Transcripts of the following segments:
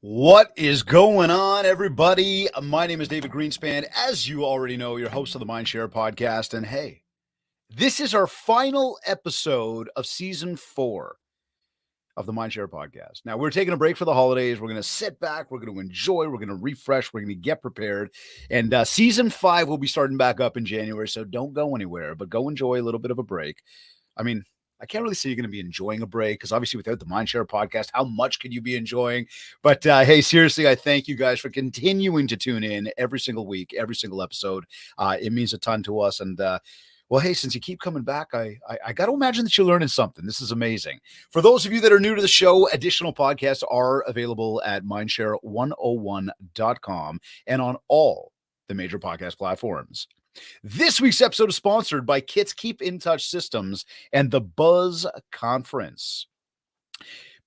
What is going on, everybody? My name is David Greenspan. As you already know, your host of the Mindshare podcast. And hey, this is our final episode of season 4 of the Mindshare podcast. Now, we're taking a break for the holidays. We're going to sit back. We're going to enjoy. We're going to refresh. We're going to get prepared. And season 5 will be starting back up in January. So don't go anywhere, but go enjoy a little bit of a break. I mean, I can't really say you're going to be enjoying a break because obviously without the Mindshare podcast, how much could you be enjoying? But hey, seriously, I thank you guys for continuing to tune in every single week, every single episode. It means a ton to us. And well, hey, since you keep coming back, I got to imagine that you're learning something. This is amazing. For those of you that are new to the show, additional podcasts are available at mindshare101.com and on all the major podcast platforms. This week's episode is sponsored by Kit's Keep in Touch Systems and the Buzz Conference.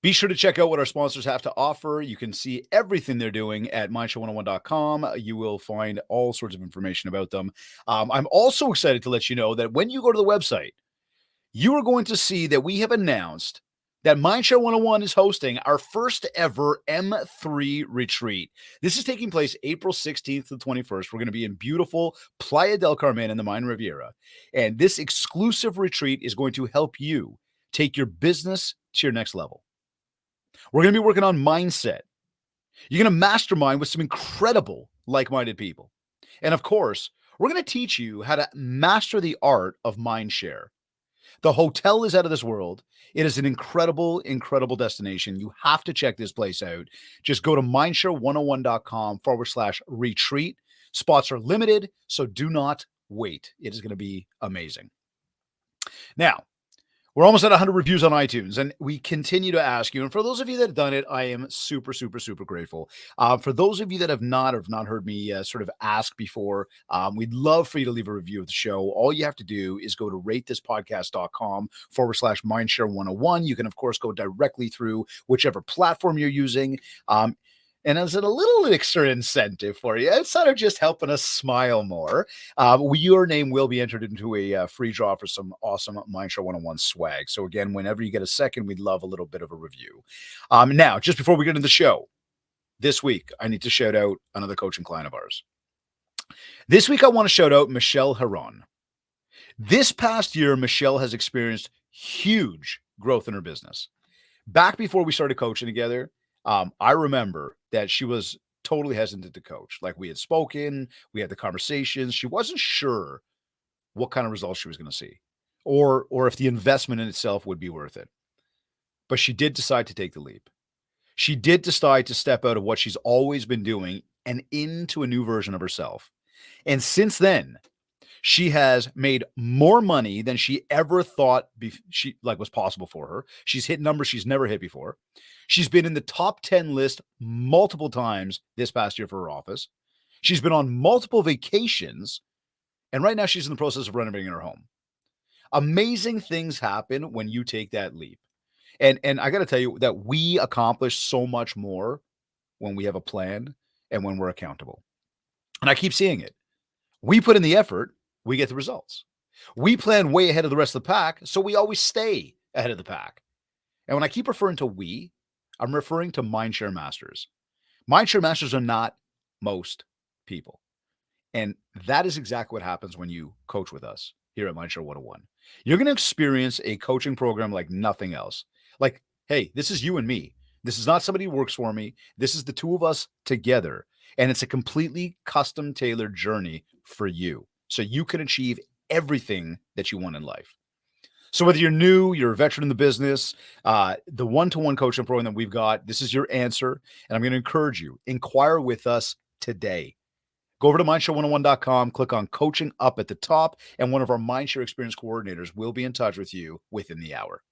Be sure to check out what our sponsors have to offer. You can see everything they're doing at mindshare101.com. You will find all sorts of information about them. I'm also excited to let you know that when you go to the website, you are going to see that we have announced that Mindshare 101 is hosting our first ever M3 retreat. This is taking place April 16th to the 21st. We're going to be in beautiful Playa del Carmen in the Mayan Riviera. And this exclusive retreat is going to help you take your business to your next level. We're going to be working on mindset. You're going to mastermind with some incredible like-minded people. And of course, we're going to teach you how to master the art of Mindshare. The hotel is out of this world. It is an incredible, incredible destination. You have to check this place out. Just go to mindshare101.com/retreat. Spots are limited, so do not wait. It is going to be amazing. Now, we're almost at 100 reviews on iTunes, and we continue to ask you. And for those of you that have done it, I am super, super, super grateful. For those of you that have not heard me sort of ask before, we'd love for you to leave a review of the show. All you have to do is go to ratethispodcast.com/mindshare101. You can, of course, go directly through whichever platform you're using. And as a little extra incentive for you, outside of just helping us smile more, your name will be entered into a free draw for some awesome Mindshare 101 swag. So again, whenever you get a second, we'd love a little bit of a review. Now, just before we get into the show, this week, I need to shout out another coaching client of ours. This week, I want to shout out Michelle Heron. This past year, Michelle has experienced huge growth in her business. Back before we started coaching together, I remember that she was totally hesitant to coach. Like, we had spoken, we had the conversations. She wasn't sure what kind of results she was going to see or if the investment in itself would be worth it. But she did decide to take the leap. She did decide to step out of what she's always been doing and into a new version of herself. And since then, she has made more money than she ever thought was possible for her. She's hit numbers she's never hit before. She's been in the top 10 list multiple times this past year for her office. She's been on multiple vacations. And right now she's in the process of renovating her home. Amazing things happen when you take that leap. And I got to tell you that we accomplish so much more when we have a plan and when we're accountable. And I keep seeing it. We put in the effort, we get the results. We plan way ahead of the rest of the pack, so we always stay ahead of the pack. And when I keep referring to we, I'm referring to Mindshare Masters. Mindshare Masters are not most people. And that is exactly what happens when you coach with us here at Mindshare 101. You're going to experience a coaching program like nothing else. Like, hey, this is you and me. This is not somebody who works for me. This is the two of us together. And it's a completely custom tailored journey for you, so you can achieve everything that you want in life. So whether you're new, you're a veteran in the business, the one-to-one coaching program that we've got, this is your answer. And I'm going to encourage you, inquire with us today. Go over to mindshare101.com, click on coaching up at the top, and one of our Mindshare Experience coordinators will be in touch with you within the hour.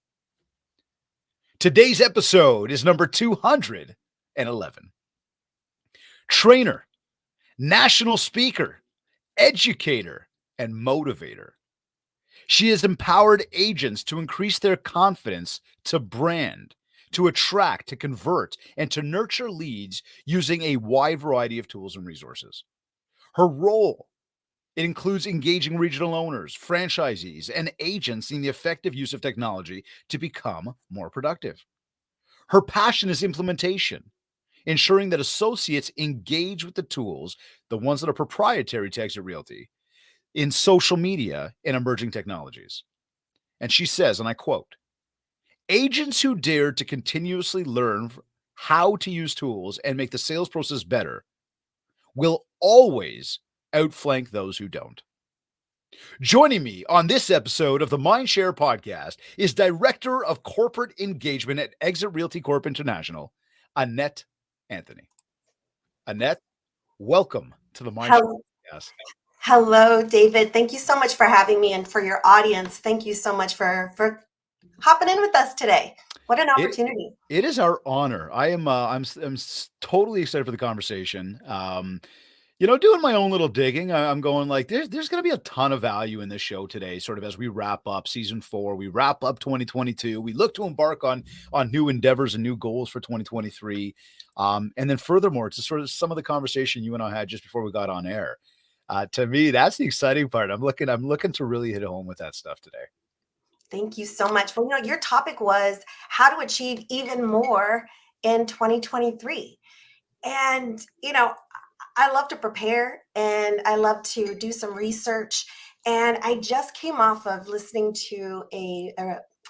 Today's episode is number 211. Trainer, national speaker, educator, and motivator. She has empowered agents to increase their confidence, to brand, to attract, to convert, and to nurture leads using a wide variety of tools and resources. Her role, it includes engaging regional owners, franchisees, and agents in the effective use of technology to become more productive. Her passion is implementation, ensuring that associates engage with the tools, the ones that are proprietary to Exit Realty, in social media and emerging technologies. And she says, and I quote, agents who dare to continuously learn how to use tools and make the sales process better will always outflank those who don't. Joining me on this episode of the Mindshare podcast is Director of Corporate Engagement at Exit Realty Corp International, Annette Anthony. Annette, welcome to the Mindshare Hello, podcast. hello, David. Thank you so much for having me, and for your audience. Thank you so much for hopping in with us today. What an It opportunity. it is our honor. I'm totally excited for the conversation. Doing my own little digging, I'm going like, there's going to be a ton of value in this show today. Sort of as we wrap up season 4, we wrap up 2022. We look to embark on new endeavors and new goals for 2023. And then furthermore, to sort of some of the conversation you and I had just before we got on air. To me, that's the exciting part. I'm looking to really hit home with that stuff today. Thank you so much. Well, your topic was how to achieve even more in 2023. And, I love to prepare and I love to do some research. And I just came off of listening to a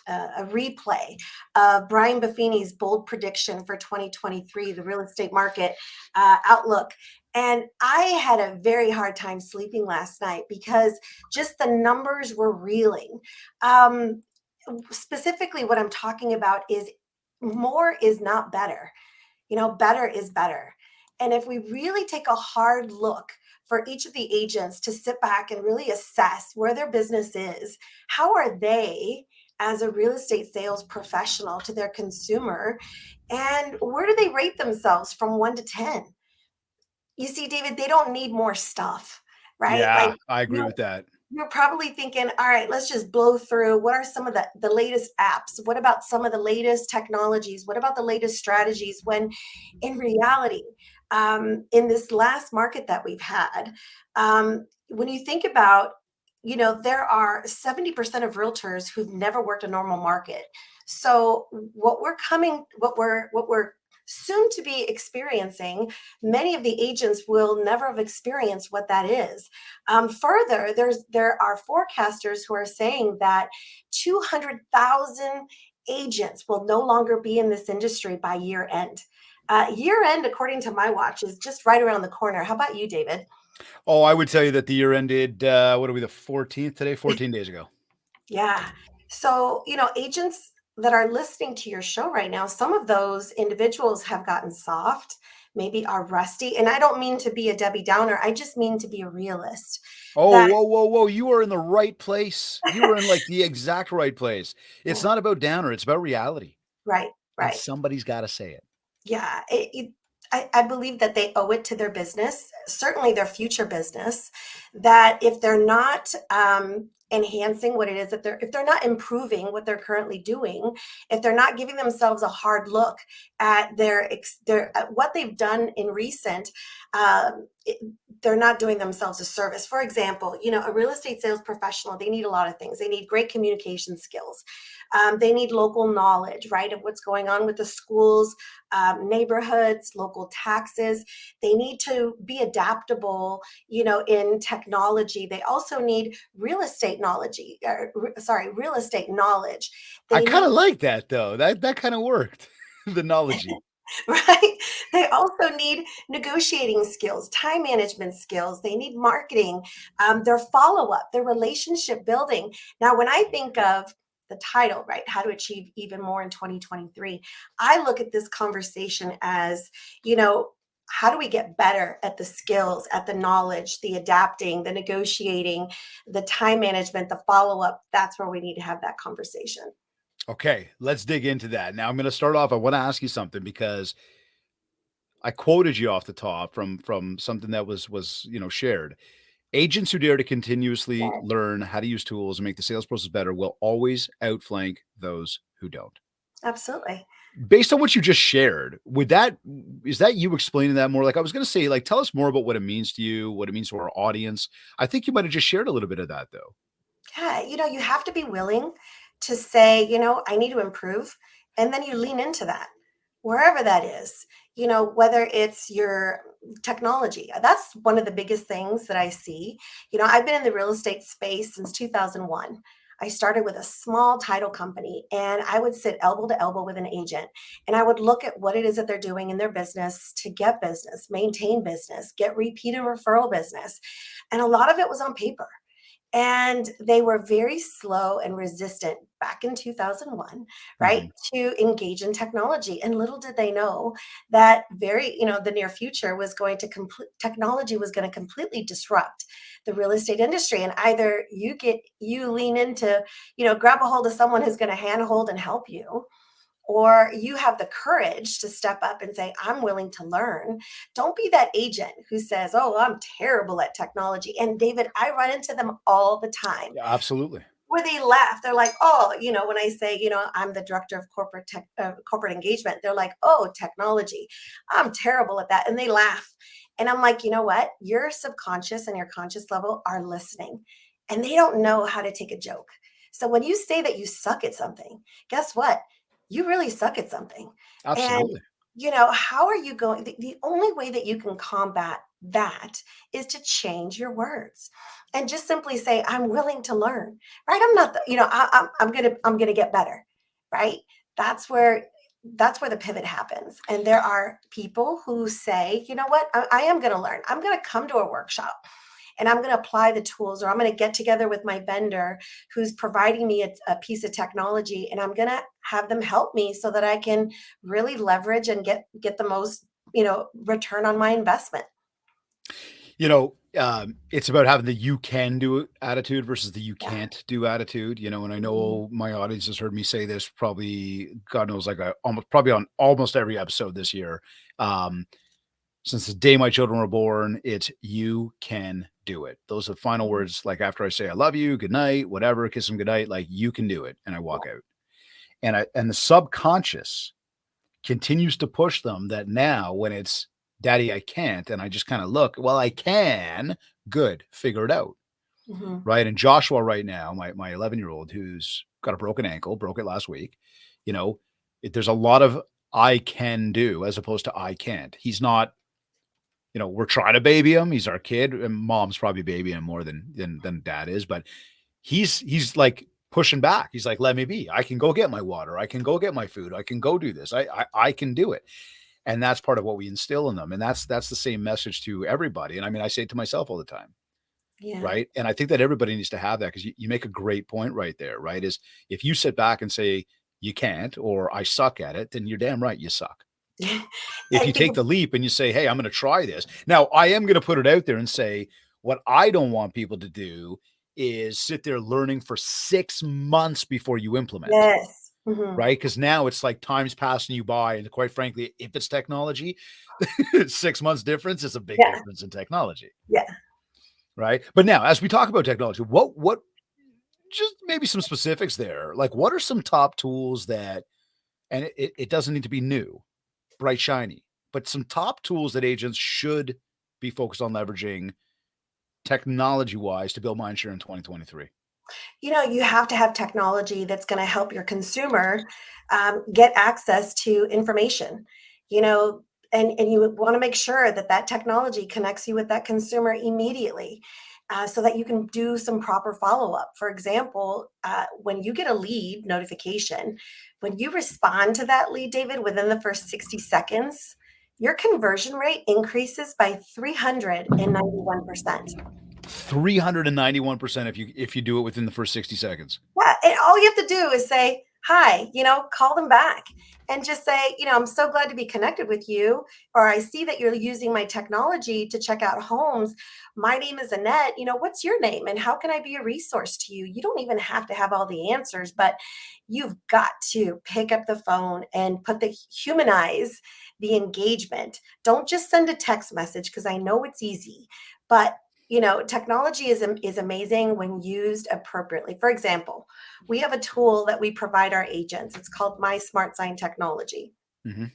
replay of Brian Buffini's bold prediction for 2023, the real estate market outlook. And I had a very hard time sleeping last night because just the numbers were reeling. Um, Specifically, what I'm talking about is more is not better. Better is better. And if we really take a hard look for each of the agents to sit back and really assess where their business is, how are they as a real estate sales professional to their consumer, and where do they rate themselves from 1 to 10? You see, David, they don't need more stuff, right? Like, Yeah, I agree you with that. you're probably thinking, all right, let's just blow through. What are some of the latest apps? What about some of the latest technologies? What about the latest strategies? When in reality, in this last market that we've had, when you think about, there are 70% of realtors who've never worked a normal market. So what we're soon to be experiencing, many of the agents will never have experienced what that is. Further, there are forecasters who are saying that 200,000 agents will no longer be in this industry by year end. Year end, according to my watch, is just right around the corner. How about you, David? Oh, I would tell you that the year ended, what are we, the 14th today? 14 days ago. Yeah. So, agents that are listening to your show right now, some of those individuals have gotten soft, maybe are rusty. And I don't mean to be a Debbie Downer, I just mean to be a realist. Oh, That, whoa, whoa, whoa. You are in the right place. You are in like the exact right place. It's yeah, not about downer, it's about reality. right, And right. somebody's got to say it. Yeah, I believe that they owe it to their business, certainly their future business, that if they're not enhancing what it is that if they're not improving what they're currently doing, if they're not giving themselves a hard look at at what they've done in recent, it, they're not doing themselves a service. For example, a real estate sales professional, they need a lot of things. They need great communication skills. They need local knowledge, right, of what's going on with the schools, neighborhoods, local taxes. They need to be adaptable, in technology. They also need real estate knowledge. I They kind need of like that though. That kind of worked. The knowledge. right? They also need negotiating skills, time management skills. They need marketing, their follow up, their relationship building. Now, when I think of the title, right, how to achieve even more in 2023, I look at this conversation as, how do we get better at the skills, at the knowledge, the adapting, the negotiating, the time management, the follow up? That's where we need to have that conversation. Okay, let's dig into that. Now I'm going to start off. I want to ask you something because I quoted you off the top from something that was shared. Agents who dare to continuously Yeah, learn how to use tools and make the sales process better will always outflank those who don't. absolutely. Based on what you just shared, is that you explaining that more? Like I was going to say, like tell us more about what it means to you, what it means to our audience. I think you might have just shared a little bit of that though. Yeah, you have to be willing to say, I need to improve. And then you lean into that, wherever that is, whether it's your technology. That's one of the biggest things that I see. I've been in the real estate space since 2001. I started with a small title company and I would sit elbow to elbow with an agent and I would look at what it is that they're doing in their business to get business, maintain business, get repeat and referral business. And a lot of it was on paper. And they were very slow and resistant back in 2001, right, Mhm. to engage in technology. And little did they know that the near future was going to technology was going to completely disrupt the real estate industry. And either you lean into, grab a hold of someone who's going to handhold and help you, or you have the courage to step up and say, I'm willing to learn. Don't be that agent who says, oh, I'm terrible at technology. And David, I run into them all the time Yeah, absolutely. where they laugh. They're like, oh, when I say, I'm the director of corporate engagement, they're like, oh, technology. I'm terrible at that. And they laugh. And I'm like, you know what? Your subconscious and your conscious level are listening and they don't know how to take a joke. So when you say that you suck at something, guess what? You really suck at something. And, Absolutely. how are you going? The only way that you can combat that is to change your words and just simply say, I'm willing to learn, right? I'm not, I'm gonna get better, right? That's where, that's where the pivot happens. And there are people who say, you know what, I am going to learn. I'm going to come to a workshop and I'm going to apply the tools, or I'm going to get together with my vendor who's providing me a piece of technology, and I'm going to have them help me so that I can really leverage and get the most, return on my investment. It's about having the you can do it attitude versus the you Yeah. can't do attitude, and I Mhm. know my audience has heard me say this probably, God knows, like almost probably on almost every episode this year. Um, since the day my children were born, it's you can do it. Those are the final Mhm. words. Like after I say, I love you, good night, whatever, kiss them good night, like you can do it. And I Yeah. walk out. And the subconscious continues to push them that now when it's daddy, I can't. And I just kind of look, well, I can. Good. Figure it out. Mhm. Right. And Joshua right now, my 11-year-old who's got a broken ankle, broke it last week, you know, there's a lot of I can do as opposed to I can't. He's not, we're trying to baby him. He's our kid, and mom's probably babying him more than dad is, but he's like pushing back. He's like, let me be. I can go get my water. I can go get my food. I can go do this. I can do it. And that's part of what we instill in them. And that's the same message to everybody. And I mean, I say it to myself all the time. Yeah. Right. And I think that everybody needs to have that, because you make a great point right there. Right. Is if you sit back and say you can't, or I suck at it, then you're damn right you suck. If you And take the leap and you say, hey, I'm going to try this. Now, I am going to put it out there and say, what I don't want people to do is sit there learning for 6 months before you implement. yes. Mhm. Right. Because now it's like time's passing you by. And quite frankly, if it's technology, 6 months difference is a big Yeah. difference in technology. Yeah. Right. But now, as we talk about technology, what, just maybe some specifics there. Like, what are some top tools that, and it doesn't need to be new, bright, shiny, but some top tools that agents should be focused on leveraging technology wise to build mindshare in 2023? You have to have technology that's going to help your consumer get access to information, you know, and you want to make sure that that technology connects you with that consumer immediately. So that you can do some proper follow up. For example, when you get a lead notification, when you respond to that lead, David, within the first 60 seconds, your conversion rate increases by 391%. 391% if you do it within the first 60 seconds. Yeah, and all you have to do is say, "Hi," call them back and just say, "I'm so glad to be connected with you," or "I see that you're using my technology to check out homes. My name is Annette. What's your name and how can I be a resource to you?" You don't even have to have all the answers, but you've got to pick up the phone and humanize the engagement. Don't just send a text message because I know it's easy, but Technology is amazing when used appropriately. For example, we have a tool that we provide our agents. It's called My Smart Sign Technology. Hmm.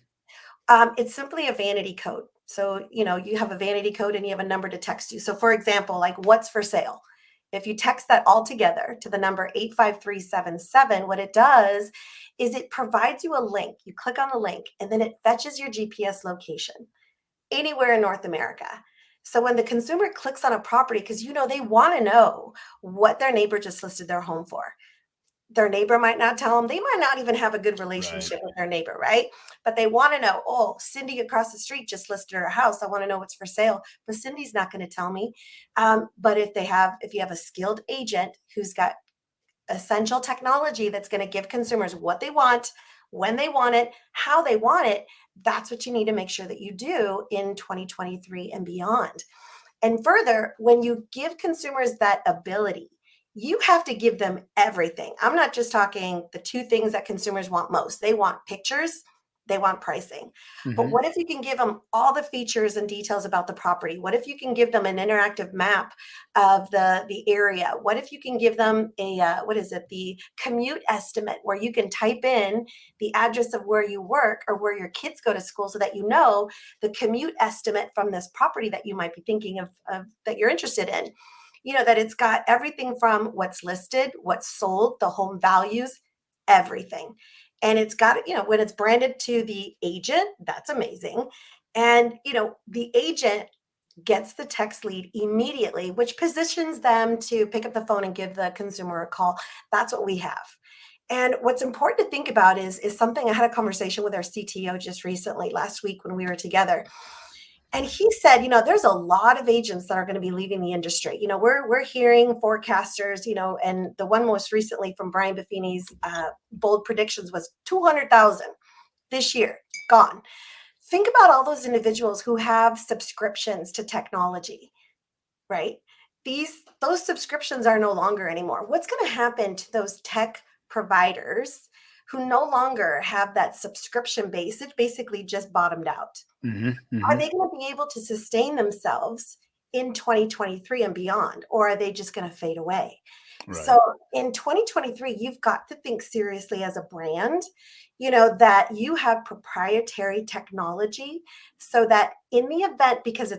It's simply a vanity code. So, you have a vanity code and you have a number to text you. So, for example, like what's for sale? If you text that all together to the number 85377, what it does is it provides you a link. You click on the link and then it fetches your GPS location anywhere in North America. So when the consumer clicks on a property, because they want to know what their neighbor just listed their home for. Their neighbor might not tell them. They might not even have a good Right. relationship with their neighbor, right? But they want to know, oh, Cindy across the street just listed her house. I want to know what's for sale. But Cindy's not going to tell me. But if you have a skilled agent who's got essential technology that's going to give consumers what they want, when they want it, how they want it, that's what you need to make sure that you do in 2023 and beyond. And further, when you give consumers that ability, you have to give them everything. I'm not just talking the two things that consumers want most. They want pictures, they want pricing. But Hmm. what if you can give them all the features and details about the property? What if you can give them an interactive map of the area? What if you can give them the commute estimate where you can type in the address of where you work or where your kids go to school so that you know the commute estimate from this property that you might be thinking of that you're interested in. That it's got everything from what's listed, what's sold, the home values, everything. And it's got, when it's branded to the agent, that's amazing. And, the agent gets the text lead immediately, which positions them to pick up the phone and give the consumer a call. That's what we have. And what's important to think about is something I had a conversation with our CTO just recently last week when we were together. And he said, there's a lot of agents that are going to be leaving the industry. We're hearing forecasters, and the one most recently from Brian Buffini's bold predictions was 200,000 this year gone. Think about all those individuals who have subscriptions to technology, right? Those subscriptions are no longer anymore. What's going to happen to those tech providers who no longer have that subscription base? It basically just bottomed out. Hmm. Are Hmm. they going to be able to sustain themselves in 2023 and beyond, or are they just going to fade away? Right. So in 2023, you've got to think seriously as a brand, that you have proprietary technology so that in the event, because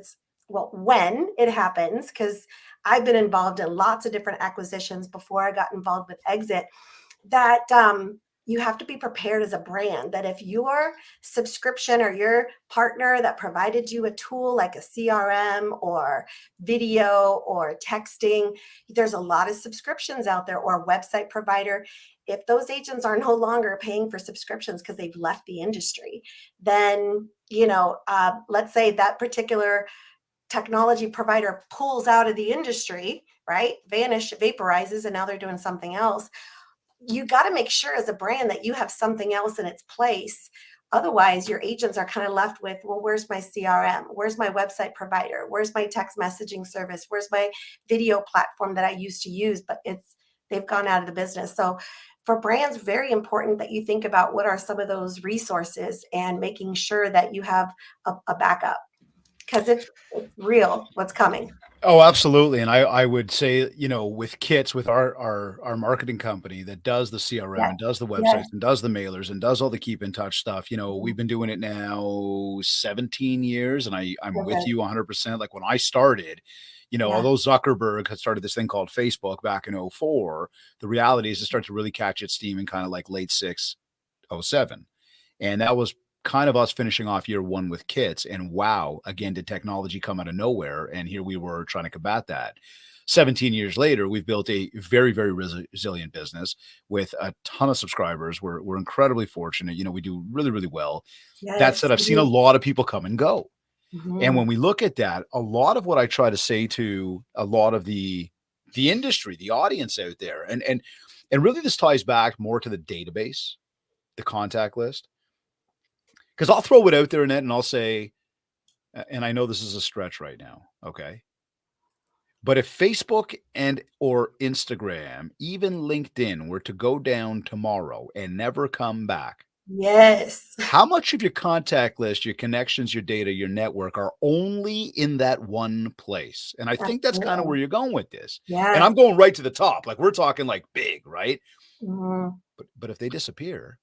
when it happens, because I've been involved in lots of different acquisitions before I got involved with Exit, that you have to be prepared as a brand that if your subscription or your partner that provided you a tool like a CRM or video or texting, there's a lot of subscriptions out there, or a website provider. If those agents are no longer paying for subscriptions because they've left the industry, then let's say that particular technology provider pulls out of the industry, right? Vaporizes, and now they're doing something else. You got to make sure as a brand that you have something else in its place. Otherwise, your agents are kind of left with, well, where's my CRM? Where's my website provider? Where's my text messaging service? Where's my video platform that I used to use? But they've gone out of the business. So for brands, very important that you think about what are some of those resources and making sure that you have a backup, because it's real what's coming. Oh, absolutely. And I would say, with Kits, with our marketing company that does the CRM Yes. and does the Yes. websites and does the mailers and does all the keep in touch stuff, we've been doing it now 17 years, and I'm with Okay. you 100%. Like when I started, Yeah. although Zuckerberg had started this thing called Facebook back in '04, the reality is it started to really catch its steam in kind of like late six, '07. And that was kind of us finishing off year one with kits. And wow, again, did technology come out of nowhere? And here we were trying to combat that. 17 years later, we've built a very, very resilient business with a ton of subscribers. We're incredibly fortunate. We do really, really well. That Yes. said, I've seen a lot of people come and go. And Mhm. when we look at that, a lot of what I try to say to a lot of the industry, the audience out there, and really this ties back more to the database, the contact list. Because I'll throw it out there, Annette, and I'll say, and I know this is a stretch right now, okay? But if Facebook and or Instagram, even LinkedIn, were to go down tomorrow and never come back, Yes. How much of your contact list, your connections, your data, your network are only in that one place? And I think that's kind of Absolutely. where you're going with this. And Yeah. I'm going right to the top. Like we're talking like big, right? Mhm. But if they disappear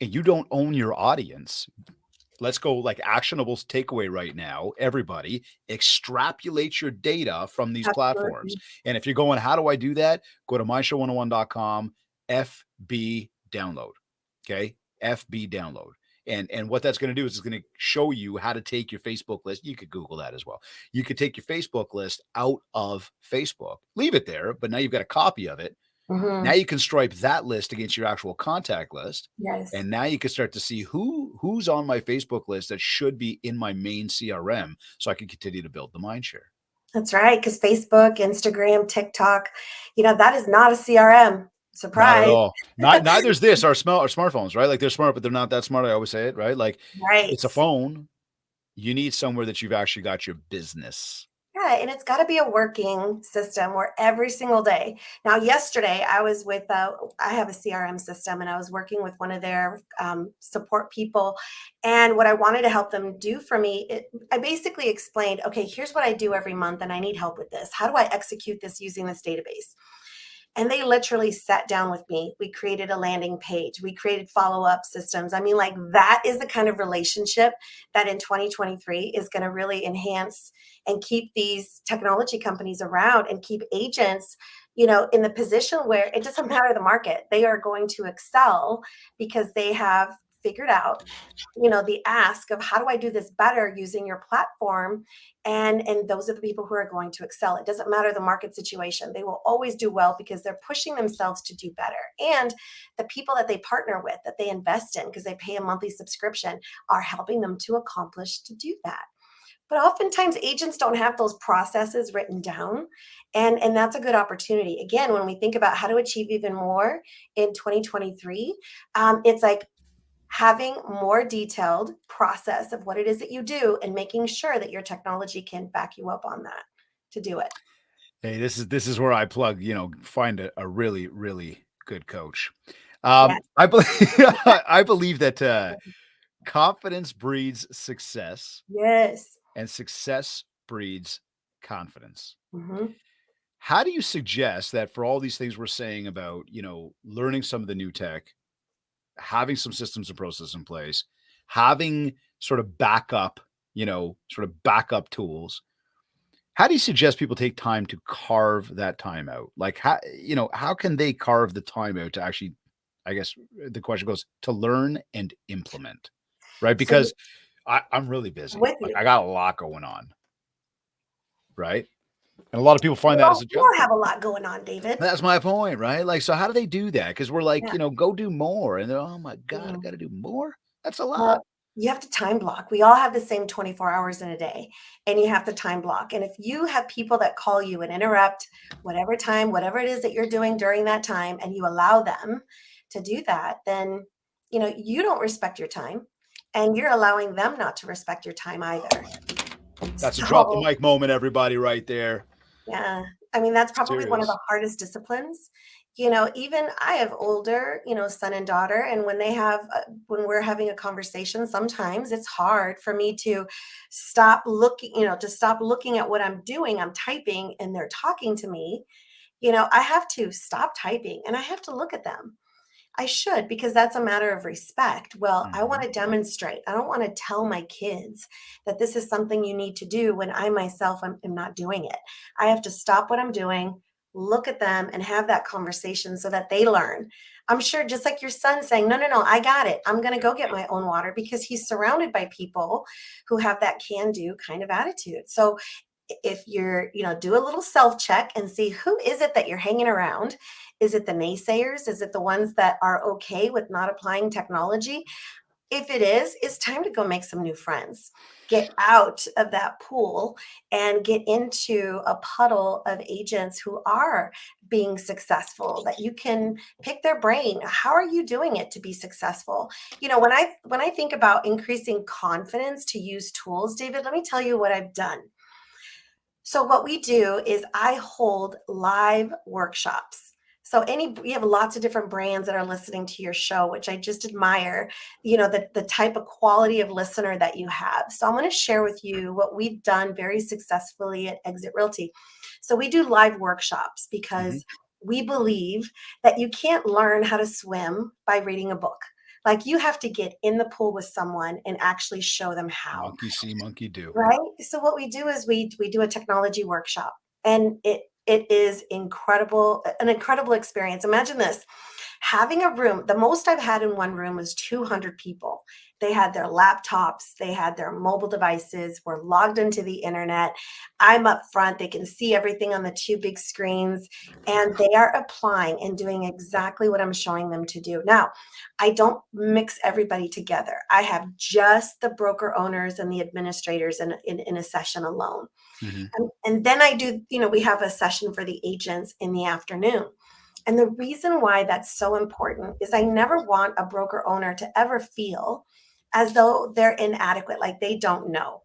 and you don't own your audience, let's go like actionable takeaway right now. Everybody extrapolate your data from these platforms. Absolutely. And if you're going, how do I do that? Go to mindshow101.com, FB download. Okay. FB download. And what that's going to do is it's going to show you how to take your Facebook list. You could Google that as well. You could take your Facebook list out of Facebook, leave it there, but now you've got a copy of it. Now Mhm. you can stripe that list against your actual contact list. Yes. And now you can start to see who's on my Facebook list that should be in my main CRM so I can continue to build the mind share. That's right, because Facebook, Instagram, TikTok, that is not a CRM. Not at Surprise. all. Neither is this our smartphones, right? Like they're smart, but they're not that smart. I always say it, right? Like Right. it's a phone. You need somewhere that you've actually got your business. Yeah, and it's got to be a working system where every single day. Now, yesterday I was with, I have a CRM system, and I was working with one of their support people. And what I wanted to help them do for me, I basically explained, okay, here's what I do every month, and I need help with this. How do I execute this using this database? And they literally sat down with me. We created a landing page. We created follow-up systems. I mean, like that is the kind of relationship that in 2023 is going to really enhance and keep these technology companies around and keep agents, in the position where it doesn't matter the market. They are going to excel because they have figured out the ask of how do I do this better using your platform, and those are the people who are going to excel. It doesn't matter the market situation. They will always do well because they're pushing themselves to do better. And the people that they partner with, that they invest in because they pay a monthly subscription, are helping them to accomplish to do that. But oftentimes agents don't have those processes written down, and that's a good opportunity. Again, when we think about how to achieve even more in 2023, it's like having more detailed process of what it is that you do and making sure that your technology can back you up on that to do it. Hey, this is where I plug, find a really, really good coach. Yes. I believe I believe that confidence breeds success Yes. and success breeds confidence. Mhm. How do you suggest that for all these things we're saying about, learning some of the new tech, having some systems and processes in place, having sort of backup tools, how do you suggest people take time to carve that time out? Like how can they carve the time out to actually, I guess the question goes, to learn and implement, right? So Because I'm really I'm busy. with Like you. I got a lot going on, right? And a lot of people We find that as all, a we all challenge. have a lot going on, David. That's my point, right? Like, so how do they do that? Because we're like, Yeah. go do more. And they're, oh my God, I Yeah. got to do more. That's a lot. Well, you have to time block. We all have the same 24 hours in a day, and you have to time block. And if you have people that call you and interrupt whatever time, whatever it is that you're doing during that time, and you allow them to do that, then you don't respect your time, and you're allowing them not to respect your time either. That's a drop the So mic moment, everybody, right there. yeah. I mean, that's probably one of the Serious. hardest disciplines. Even I have older, son and daughter, and when we're having a conversation, sometimes it's hard for me to stop looking at what I'm doing. I'm typing and they're talking to me. I have to stop typing and I have to look at them. I should, because that's a matter of respect. Well, I want Mhm. to demonstrate. I don't want to tell my kids that this is something you need to do when I myself am not doing it. I have to stop what I'm doing, look at them, and have that conversation so that they learn. I'm sure, just like your son saying, no, no, no, I got it. I'm going to go get my own water, because he's surrounded by people who have that can do kind of attitude. So if you're, do a little self check and see, who is it that you're hanging around? Is it the naysayers? Is it the ones that are okay with not applying technology? If it is, it's time to go make some new friends. Get out of that pool and get into a puddle of agents who are being successful, that you can pick their brain. How are you doing it to be successful? When I think about increasing confidence to use tools, David, let me tell you what I've done. So what we do is I hold live workshops. So you have lots of different brands that are listening to your show, which I just admire, the type of quality of listener that you have. So I'm going to share with you what we've done very successfully at Exit Realty. So we do live workshops Mhm. because we believe that you can't learn how to swim by reading a book. Like, you have to get in the pool with someone and actually show them how. Monkey see, monkey do. Right. So what we do is we do a technology workshop, and it is incredible, an incredible experience. Imagine this, having a room. The most I've had in one room was 200 people. They had their laptops, they had their mobile devices, were logged into the internet. I'm up front. They can see everything on the two big screens, and they are applying and doing exactly what I'm showing them to do. Now, I don't mix everybody together. I have just the broker owners and the administrators in a session alone. Mhm. And then I do, we have a session for the agents in the afternoon. And the reason why that's so important is I never want a broker owner to ever feel as though they're inadequate, like they don't know,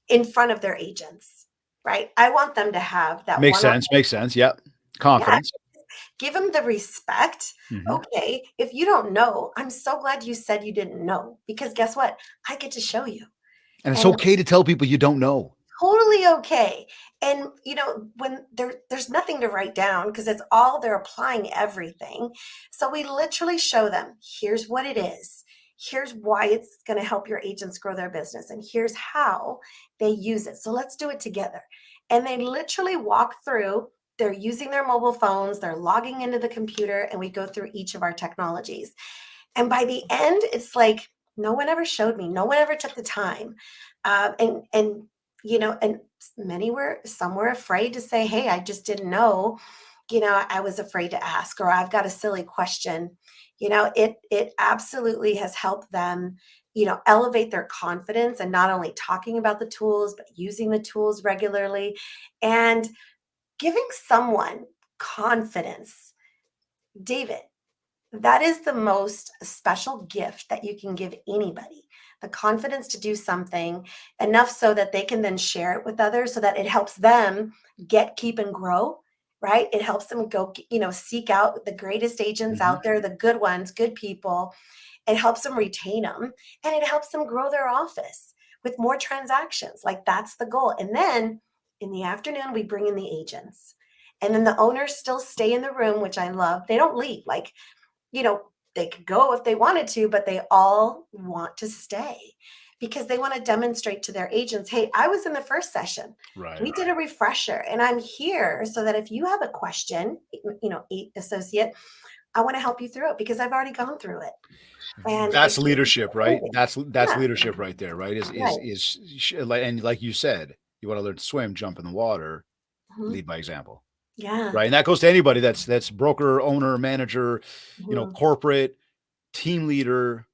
in front of their agents, right? I want them to have that Makes one on, sense, makes sense, yep. yeah, Confidence. give them the respect. Mhm. Okay, if you don't know, I'm so glad you said you didn't know, because guess what? I get to show you. And it's And okay to tell people you don't know. totally okay. And when there's nothing to write down because it's all, they're applying everything. So we literally show them, here's what it is. Here's why it's going to help your agents grow their business, and here's how they use it. So let's do it together. And they literally walk through, they're using their mobile phones, they're logging into the computer, and we go through each of our technologies. And by the end, it's like, no one ever showed me, no one ever took the time. And some were afraid to say, hey, I just didn't know. I was afraid to ask, or I've got a silly question. It absolutely has helped them, elevate their confidence, and not only talking about the tools, but using the tools regularly and giving someone confidence. David, that is the most special gift that you can give anybody. The confidence to do something enough so that they can then share it with others, so that it helps them keep and grow, right? It helps them go, seek out the greatest agents Mhm. out there, the good ones, good people. It helps them retain them, and it helps them grow their office with more transactions. Like, that's the goal. And then in the afternoon, we bring in the agents. And then the owners still stay in the room, which I love. They don't leave. Like, you know, they could go if they wanted to, but they all want to stay because they want to demonstrate to their agents, hey, I was in the first session. Right. We did a refresher, and I'm here so that if you have a question, associate, I want to help you through it because I've already gone through it. And it That's keeps leadership, right? moving. That's Yeah, leadership right there, right? right. And like you said, you wanna learn to swim, jump in the water, Mhm. lead by example, Yeah. right? And that goes to anybody that's broker, owner, manager, Mhm. corporate, team leader,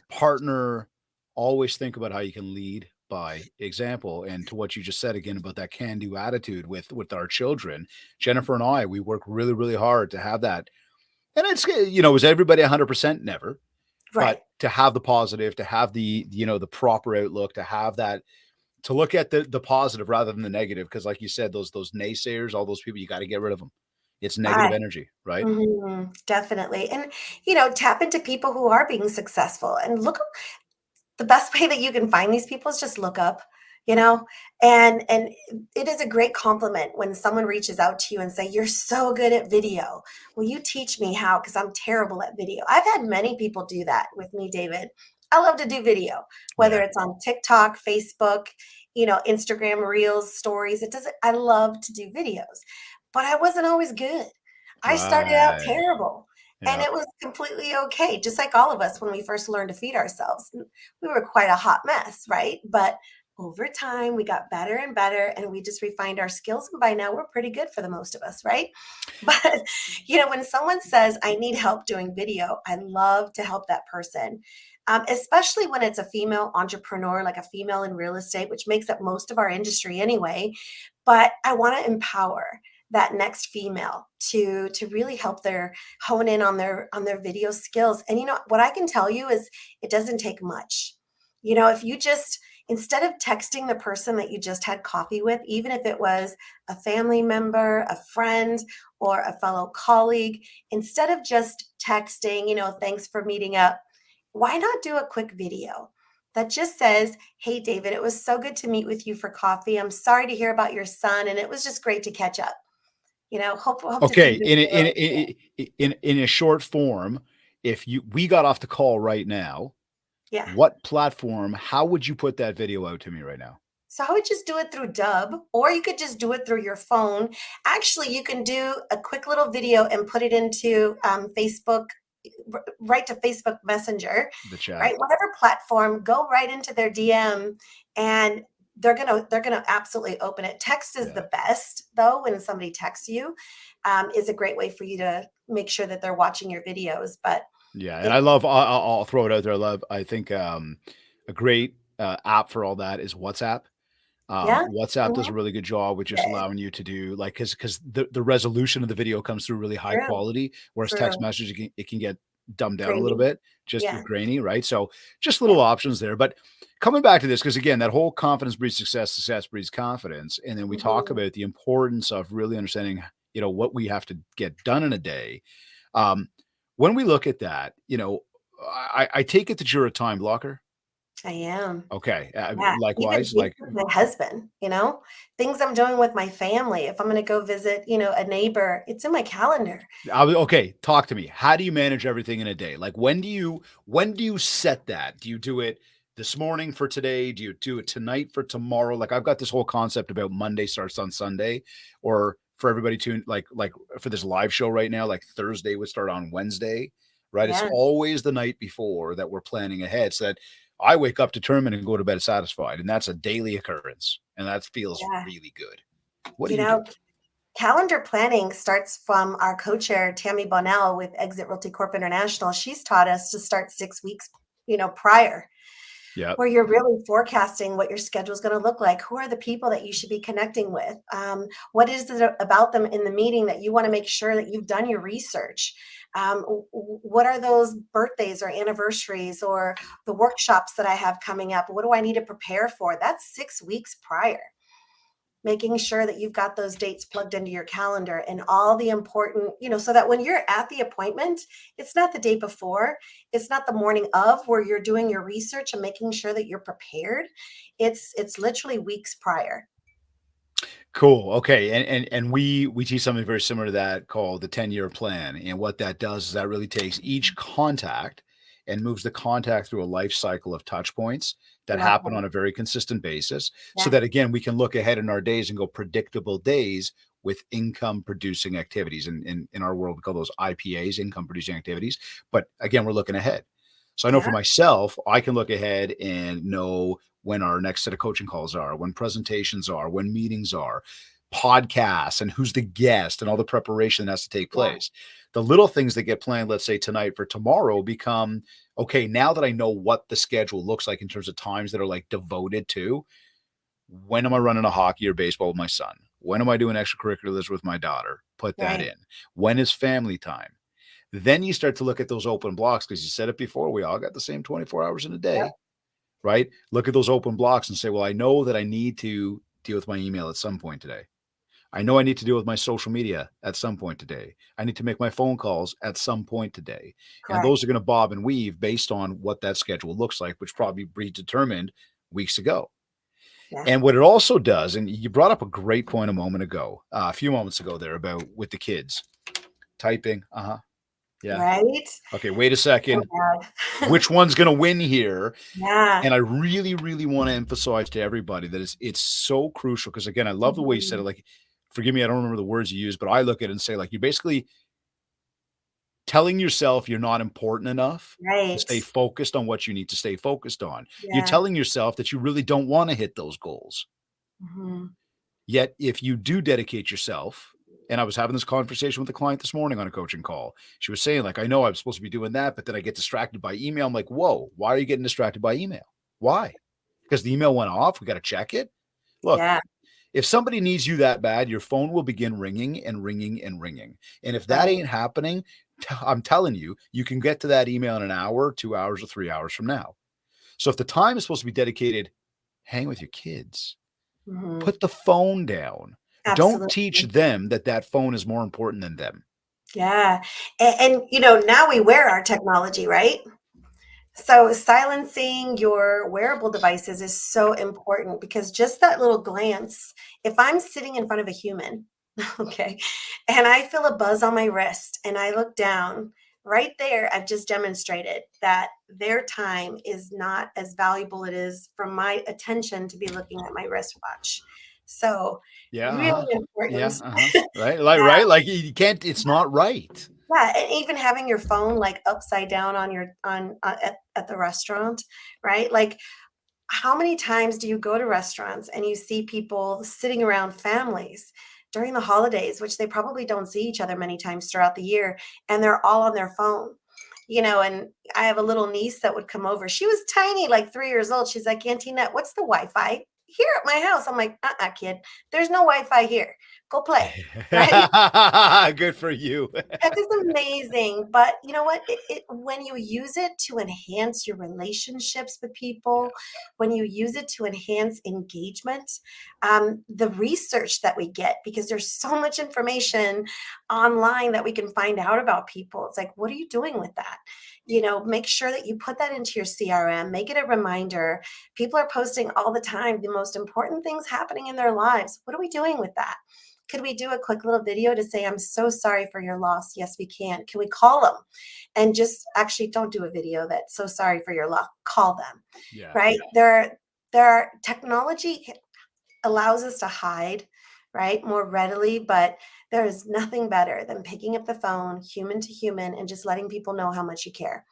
partner. Always think about how you can lead by example. And to what you just said again about that can-do attitude with our children, Jennifer and I, we work really, really hard to have that. And is everybody 100%? Never. But Right. to have the positive, to have the proper outlook, to have that, to look at the positive rather than the negative, because like you said, those naysayers, all those people, you got to get rid of them. It's I negative energy, right? Definitely. And, tap into people who are being successful and look. The best way that you can find these people is just look up, you know and it is a great compliment when someone reaches out to you and say, you're so good at video. Will you teach me how, because I'm terrible at video. I've had many people do that with me, David. I love to do video, whether Yeah. it's on TikTok, Facebook, Instagram reels, stories. It doesn't I love to do videos, but I wasn't always good. I started out Right. terrible, and Yeah. it was completely okay, just like all of us when we first learned to feed ourselves. We were quite a hot mess, right? But over time, we got better and better, and we just refined our skills. And by now, we're pretty good for the most of us, right? But, when someone says, I need help doing video, I love to help that person, especially when it's a female entrepreneur, like a female in real estate, which makes up most of our industry anyway. But I want to empower that next female to really help their hone in on their video skills. And what I can tell you is, it doesn't take much. If you just instead of texting the person that you just had coffee with, even if it was a family member, a friend, or a fellow colleague, instead of just texting, thanks for meeting up, why not do a quick video that just says, "Hey, David, it was so good to meet with you for coffee. I'm sorry to hear about your son, and it was just great to catch up. Hope to see Okay, you in a, again in really soon." a, in a short form, if we got off the call right now, Yeah. what platform? How would you put that video out to me right now? So I would just do it through Dub, or you could just do it through your phone. Actually, you can do a quick little video and put it into Facebook, right to Facebook Messenger, The chat. right? Whatever platform, go right into their DM, and they're gonna absolutely open it. Text is Yeah. the best, though. When somebody texts you, is a great way for you to make sure that they're watching your videos. But Yeah, and it, I love. I'll throw it out there. I love. I think a great app for all that is WhatsApp. yeah, WhatsApp does mhm, a really good job with just good, allowing you to do like because the resolution of the video comes through really high true, quality, whereas text true, message it can get dumbed down a little grainy, bit, just yeah, grainy, right? So just yeah. little options there. But coming back to this, because again, that whole confidence breeds success, success breeds confidence, and then we talk Mhm. about the importance of really understanding, what we have to get done in a day. Um, when we look at that, I take it that you're a time blocker. I am. Okay, Yeah, even likewise, things like with my husband, things I'm doing with my family. If I'm gonna go visit, a neighbor, it's in my calendar. Okay, talk to me. How do you manage everything in a day? Like when do you set that? Do you do it this morning for today? Do you do it tonight for tomorrow? Like I've got this whole concept about Monday starts on Sunday, or for everybody to like for this live show right now, like Thursday would start on Wednesday, right? It's Yeah, always the night before that we're planning ahead so that I wake up determined and go to bed satisfied. And that's a daily occurrence. And that feels yeah. really good. What do You you do? know, calendar planning starts from our co-chair, Tammy Bonnell with Exit Realty Corp International. She's taught us to start 6 weeks, prior, Yep. where you're really forecasting what your schedule is going to look like. Who are the people that you should be connecting with? What is it about them in the meeting that you want to make sure that you've done your research? What are those birthdays or anniversaries or the workshops that I have coming up? What do I need to prepare for? That's 6 weeks prior, making sure that you've got those dates plugged into your calendar and all the important, so that when you're at the appointment, it's not the day before, it's not the morning of where you're doing your research and making sure that you're prepared. It's literally weeks prior. Cool. Okay. And we teach something very similar to that called the 10-year plan. And what that does is that really takes each contact and moves the contact through a life cycle of touch points that Love happen that. on a very consistent basis. So Yeah, that again, we can look ahead in our days and go predictable days with income producing activities. And in our world, we call those IPAs, income producing activities. But again, we're looking ahead. So I know for yeah, myself, I can look ahead and know when our next set of coaching calls are, when presentations are, when meetings are, podcasts, and who's the guest, and all the preparation that has to take yeah, place. The little things that get planned, let's say tonight for tomorrow, become okay. Now that I know what the schedule looks like in terms of times that are like devoted to, when am I running a hockey or baseball with my son? When am I doing extracurriculars with my daughter? Put that right, in. When is family time? Then you start to look at those open blocks because you said it before. We all got the same 24 hours in a yep, day, right? Look at those open blocks and say, well, I know that I need to deal with my email at some point today. I know I need to deal with my social media at some point today. I need to make my phone calls at some point today. And correct, those are going to bob and weave based on what that schedule looks like, which probably predetermined weeks ago. yeah, And what it also does, and you brought up a great point a moment ago, a few moments ago there about with the kids typing. Uh huh. Yeah. right. Okay. Wait a So second. bad. Which one's going to win here? Yeah, And I really, really want to emphasize to everybody that it's so crucial because again, I love the way you said it. mhm, Like, forgive me, I don't remember the words you used, but I look at it and say, like, you're basically telling yourself you're not important enough to right, stay focused on what you need to stay focused on. You're yeah, telling yourself that you really don't want to hit those goals. mhm, Yet, if you do dedicate yourself, and I was having this conversation with a client this morning on a coaching call. She was saying, like, I know I'm supposed to be doing that, but then I get distracted by email. I'm like, whoa, why are you getting distracted by email? Why? Because the email went off. We got to check it. Look, yeah, if somebody needs you that bad, your phone will begin ringing and ringing and ringing. And if that right, ain't happening, I'm telling you, you can get to that email in an hour, 2 hours, or 3 hours from now. So if the time is supposed to be dedicated, hang with your kids. Mhm. Put the phone down. Don't teach Absolutely. them that that phone is more important than them. Yeah. Now we wear our technology, right? So silencing your wearable devices is so important because just that little glance, if I'm sitting in front of a human, okay, and I feel a buzz on my wrist and I look down, right there, I've just demonstrated that their time is not as valuable it is from my attention to be looking at my wristwatch. So Yeah, really uh-huh. Yeah, important. uh-huh. Right, like, you can't it's not right. Yeah, and even having your phone, like, upside down on your on at the restaurant, right? Like, how many times do you go to restaurants and you see people sitting around families during the holidays, which they probably don't see each other many times throughout the year, and they're all on their phone? And I have a little niece that would come over. She was tiny, like 3 years old. She's like, "Auntie Net, what's the Wi-Fi here at my house?" I'm like, kid, there's no Wi-Fi here. Go play." Right? Good for you. Tech is amazing, but you know what? When you use it to enhance your relationships with Yeah, people, when you use it to enhance engagement, the research that we get, because there's so much information online that we can find out about people. It's like, what are you doing with that? Make sure that you put that into your CRM, make it a reminder. People are posting all the time the most important things happening in their lives. What are we doing with that? Could we do a quick little video to say, "I'm so sorry for your loss"? Yes, we can. Can we call them? And just actually don't do a video that's "so sorry for your loss." Call them, yeah, right? yeah. Technology allows us to hide, right, more readily, but there is nothing better than picking up the phone, human to human, and just letting people know how much you care.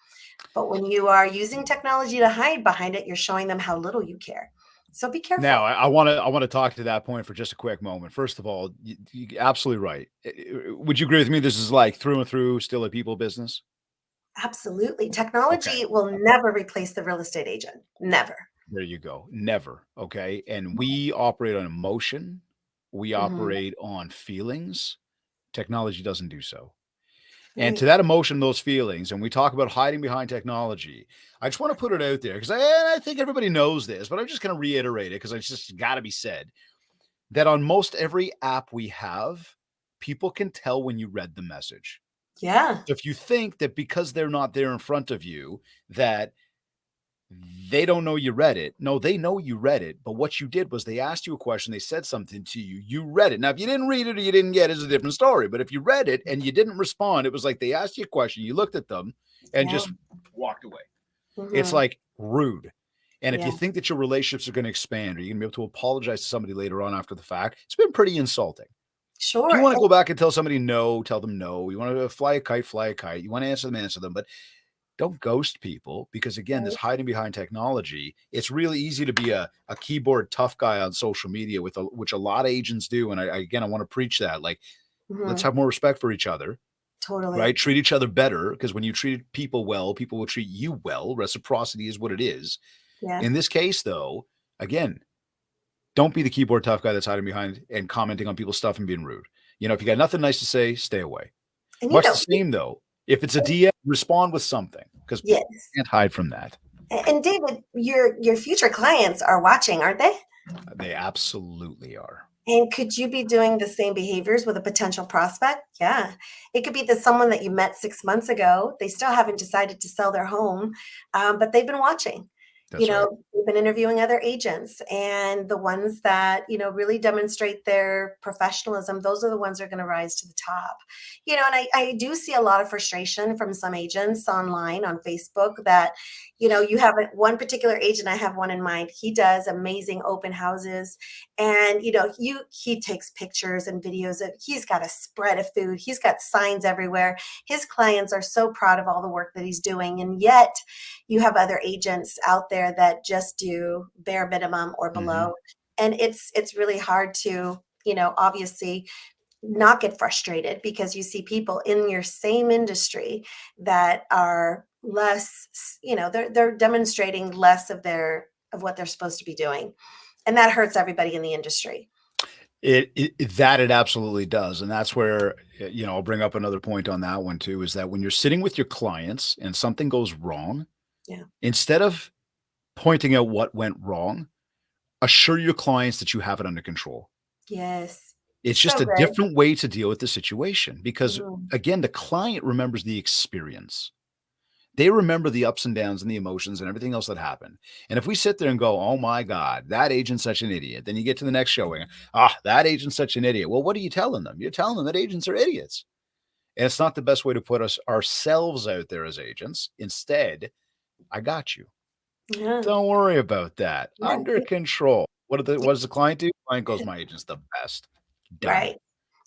But when you are using technology to hide behind it, you're showing them how little you care. So be Now, careful. I wanna talk to that point for just a quick moment. First of all, you absolutely right. Would you agree with me this is, like, through and through still a people business? Absolutely. Okay. Technology will never replace the real estate agent. Never. There you go. Never, okay? And we operate on emotion, we Mhm. operate on feelings. Technology doesn't do so. And to Right. that emotion, those feelings, and we talk about hiding behind technology, I just want to put it out there because I think everybody knows this, but I'm just going to reiterate it because it's just got to be said that on most every app we have, people can tell when you read the message. Yeah. So if you think that because they're not there in front of you, that they don't know you read it. No, they know you read it. But what you did was they asked you a question, they said something to you, you read it. Now, if you didn't read it or you didn't get it, it's a different story. But if you read it and you didn't respond, it was like they asked you a question, you looked at them and Yeah. just walked away. It's Mhm. like rude. And if you Yeah. think that your relationships are going to expand or you're going to be able to apologize to somebody later on after the fact, it's been pretty insulting. If you Sure. want to go back and tell somebody no, tell them no. You want to fly a kite, fly a kite. You want to answer them. But don't ghost people because again, this Right. hiding behind technology, it's really easy to be a keyboard tough guy on social media which a lot of agents do. And again, I want to preach that. Like, let's Mhm. have more respect for each other, right? Totally. Treat each other better because when you treat people well, people will treat you well. Reciprocity is what it is. Yeah. In this case, though, again, don't be the keyboard tough guy that's hiding behind and commenting on people's stuff and being rude. If you got nothing nice to say, stay away. And Much the same though. If it's a and DM, respond with something because yes. can't hide from that. And David, your future clients are watching, aren't they? They absolutely are. And could you be doing the same behaviors with a potential prospect? Yeah. It could be that someone that you met 6 months ago, they still haven't decided to sell their home, but they've been watching. That's right. They've been interviewing other agents, and the ones that, really demonstrate their professionalism, those are the ones that are going to rise to the top. And I do see a lot of frustration from some agents online on Facebook that, you have one particular agent, I have one in mind. He does amazing open houses, and he takes pictures and videos of, he's got a spread of food, he's got signs everywhere. His clients are so proud of all the work that he's doing, and yet you have other agents out there that just do bare minimum or below. Mhm. And it's really hard to, obviously not get frustrated because you see people in your same industry that are less, they're demonstrating less of what they're supposed to be doing, and that hurts everybody in the industry. It absolutely does, and that's where, I'll bring up another point on that one too, is that when you're sitting with your clients and something goes wrong, Yeah. instead of pointing out what went wrong, assure your clients that you have it under control. Yes. It's just So a good. different way to deal with the situation because, Mhm. again, the client remembers the experience. They remember the ups and downs and the emotions and everything else that happened. And if we sit there and go, "Oh my God, that agent's such an idiot," then you get to the next showing, that agent's such an idiot. Well, what are you telling them? You're telling them that agents are idiots. And it's not the best way to put us ourselves out there as agents. Instead, I got you. Yeah. Don't worry about that. Yeah. Under control. What does the client do? Client goes, "My agent's the best." Done. Right.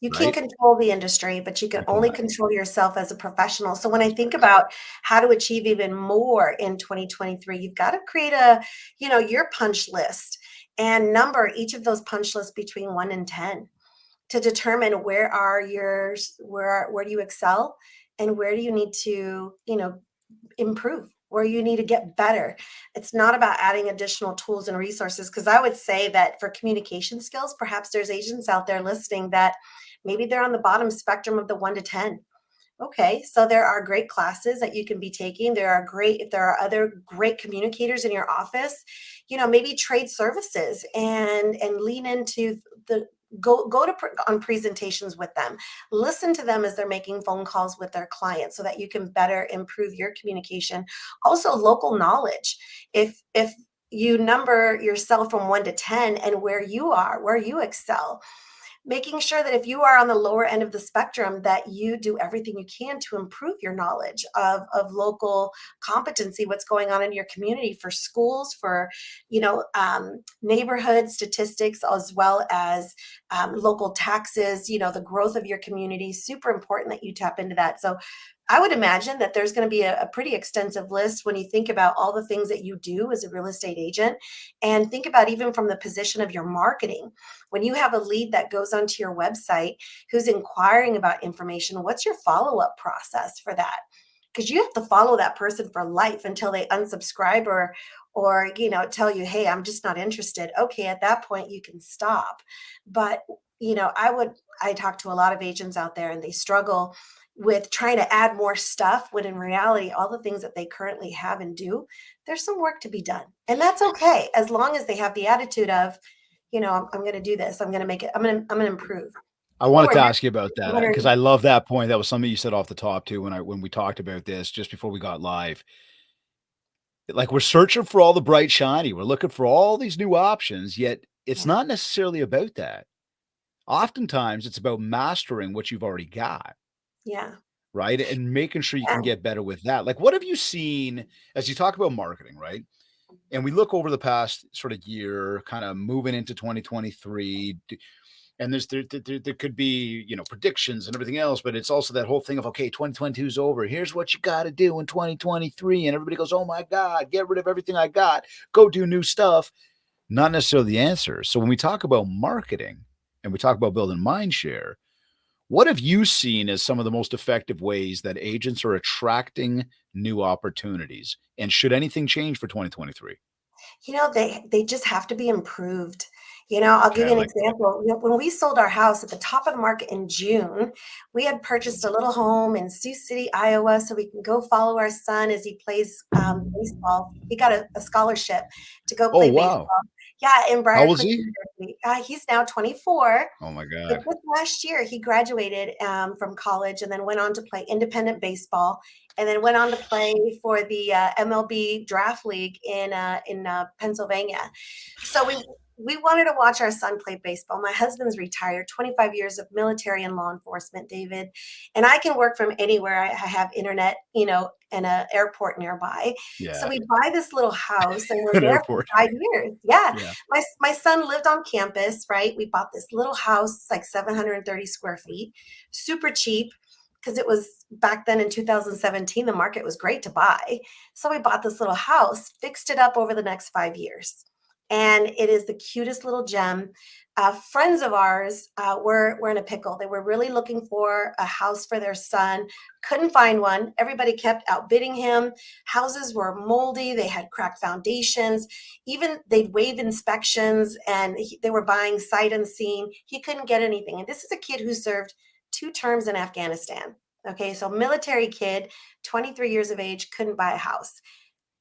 You can't Right? control the industry, but you can You only cannot. control yourself as a professional. So when I That's think correct. about how to achieve even more in 2023, you've got to create your punch list and number each of those punch lists between 1 and 10 to determine where do you excel and where do you need to, improve, where you need to get better. It's not about adding additional tools and resources. Because I would say that for communication skills, perhaps there's agents out there listening that maybe they're on the bottom spectrum of the 1 to 10. Okay, so there are great classes that you can be taking. If there are other great communicators in your office, maybe trade services and lean into the on presentations with them. Listen to them as they're making phone calls with their clients so that you can better improve your communication. Also, local knowledge. If you number yourself from 1 to 10 and where you excel, making sure that if you are on the lower end of the spectrum that you do everything you can to improve your knowledge of local competency, what's going on in your community, for schools, for neighborhood statistics, as well as local taxes, the growth of your community. Super important that you tap into that. So I would imagine that there's going to be a pretty extensive list when you think about all the things that you do as a real estate agent, and think about even from the position of your marketing. When you have a lead that goes onto your website who's inquiring about information, what's your follow-up process for that? Because you have to follow that person for life until they unsubscribe or tell you, hey, I'm just not interested. Okay, at that point you can stop. But I talk to a lot of agents out there and they struggle with trying to add more stuff when in reality all the things that they currently have and do, there's some work to be done. And that's okay as long as they have the attitude of, I'm going to do this. I'm going to make it. I'm going to improve. I Or wanted to ask you about that because wondering, I love that point. That was something you said off the top too when we talked about this just before we got live. Like, we're searching for all the bright shiny. We're looking for all these new options, yet it's yeah, not necessarily about that. Oftentimes, it's about mastering what you've already got, yeah, right? And making sure you yeah, can get better with that. Like, what have you seen as you talk about marketing, right? And we look over the past sort of year, kind of moving into 2023, and there could be, predictions and everything else, but it's also that whole thing of, okay, 2022 is over, here's what you got to do in 2023, and everybody goes, oh my God, get rid of everything I got, go do new stuff. Not necessarily the answer. So when we talk about marketing and we talk about building Mindshare, what have you seen as some of the most effective ways that agents are attracting new opportunities, and should anything change for 2023? they just have to be improved. I'll Okay, give I you an like that. example. When we sold our house at the top of the market in June, we had purchased a little home in Sioux City, Iowa, so we can go follow our son as he plays baseball. He got a scholarship to go Oh play wow, baseball. Yeah, in how Briar was Creek he? University. He's now 24. Oh my But God. just last year, he graduated from college and then went on to play independent baseball, and then went on to play for the MLB draft league in Pennsylvania. So we wanted to watch our son play baseball. My husband's retired, 25 years of military and law enforcement, David, and I can work from anywhere. I have internet, and an airport nearby. So Yeah. we buy this little house and we're An there for airport. 5 years. Yeah, Yeah. my son lived on campus, right? We bought this little house, like 730 square feet, super cheap because it was back then in 2017, the market was great to buy. So we bought this little house, fixed it up over the next 5 years. And it is the cutest little gem. Friends of ours were in a pickle. They were really looking for a house for their son, couldn't find one. Everybody kept outbidding him. Houses were moldy, they had cracked foundations. Even they'd waive inspections and they were buying sight unseen. He couldn't get anything. And this is a kid who served 2 terms in Afghanistan. Okay, so military kid, 23 years of age, couldn't buy a house.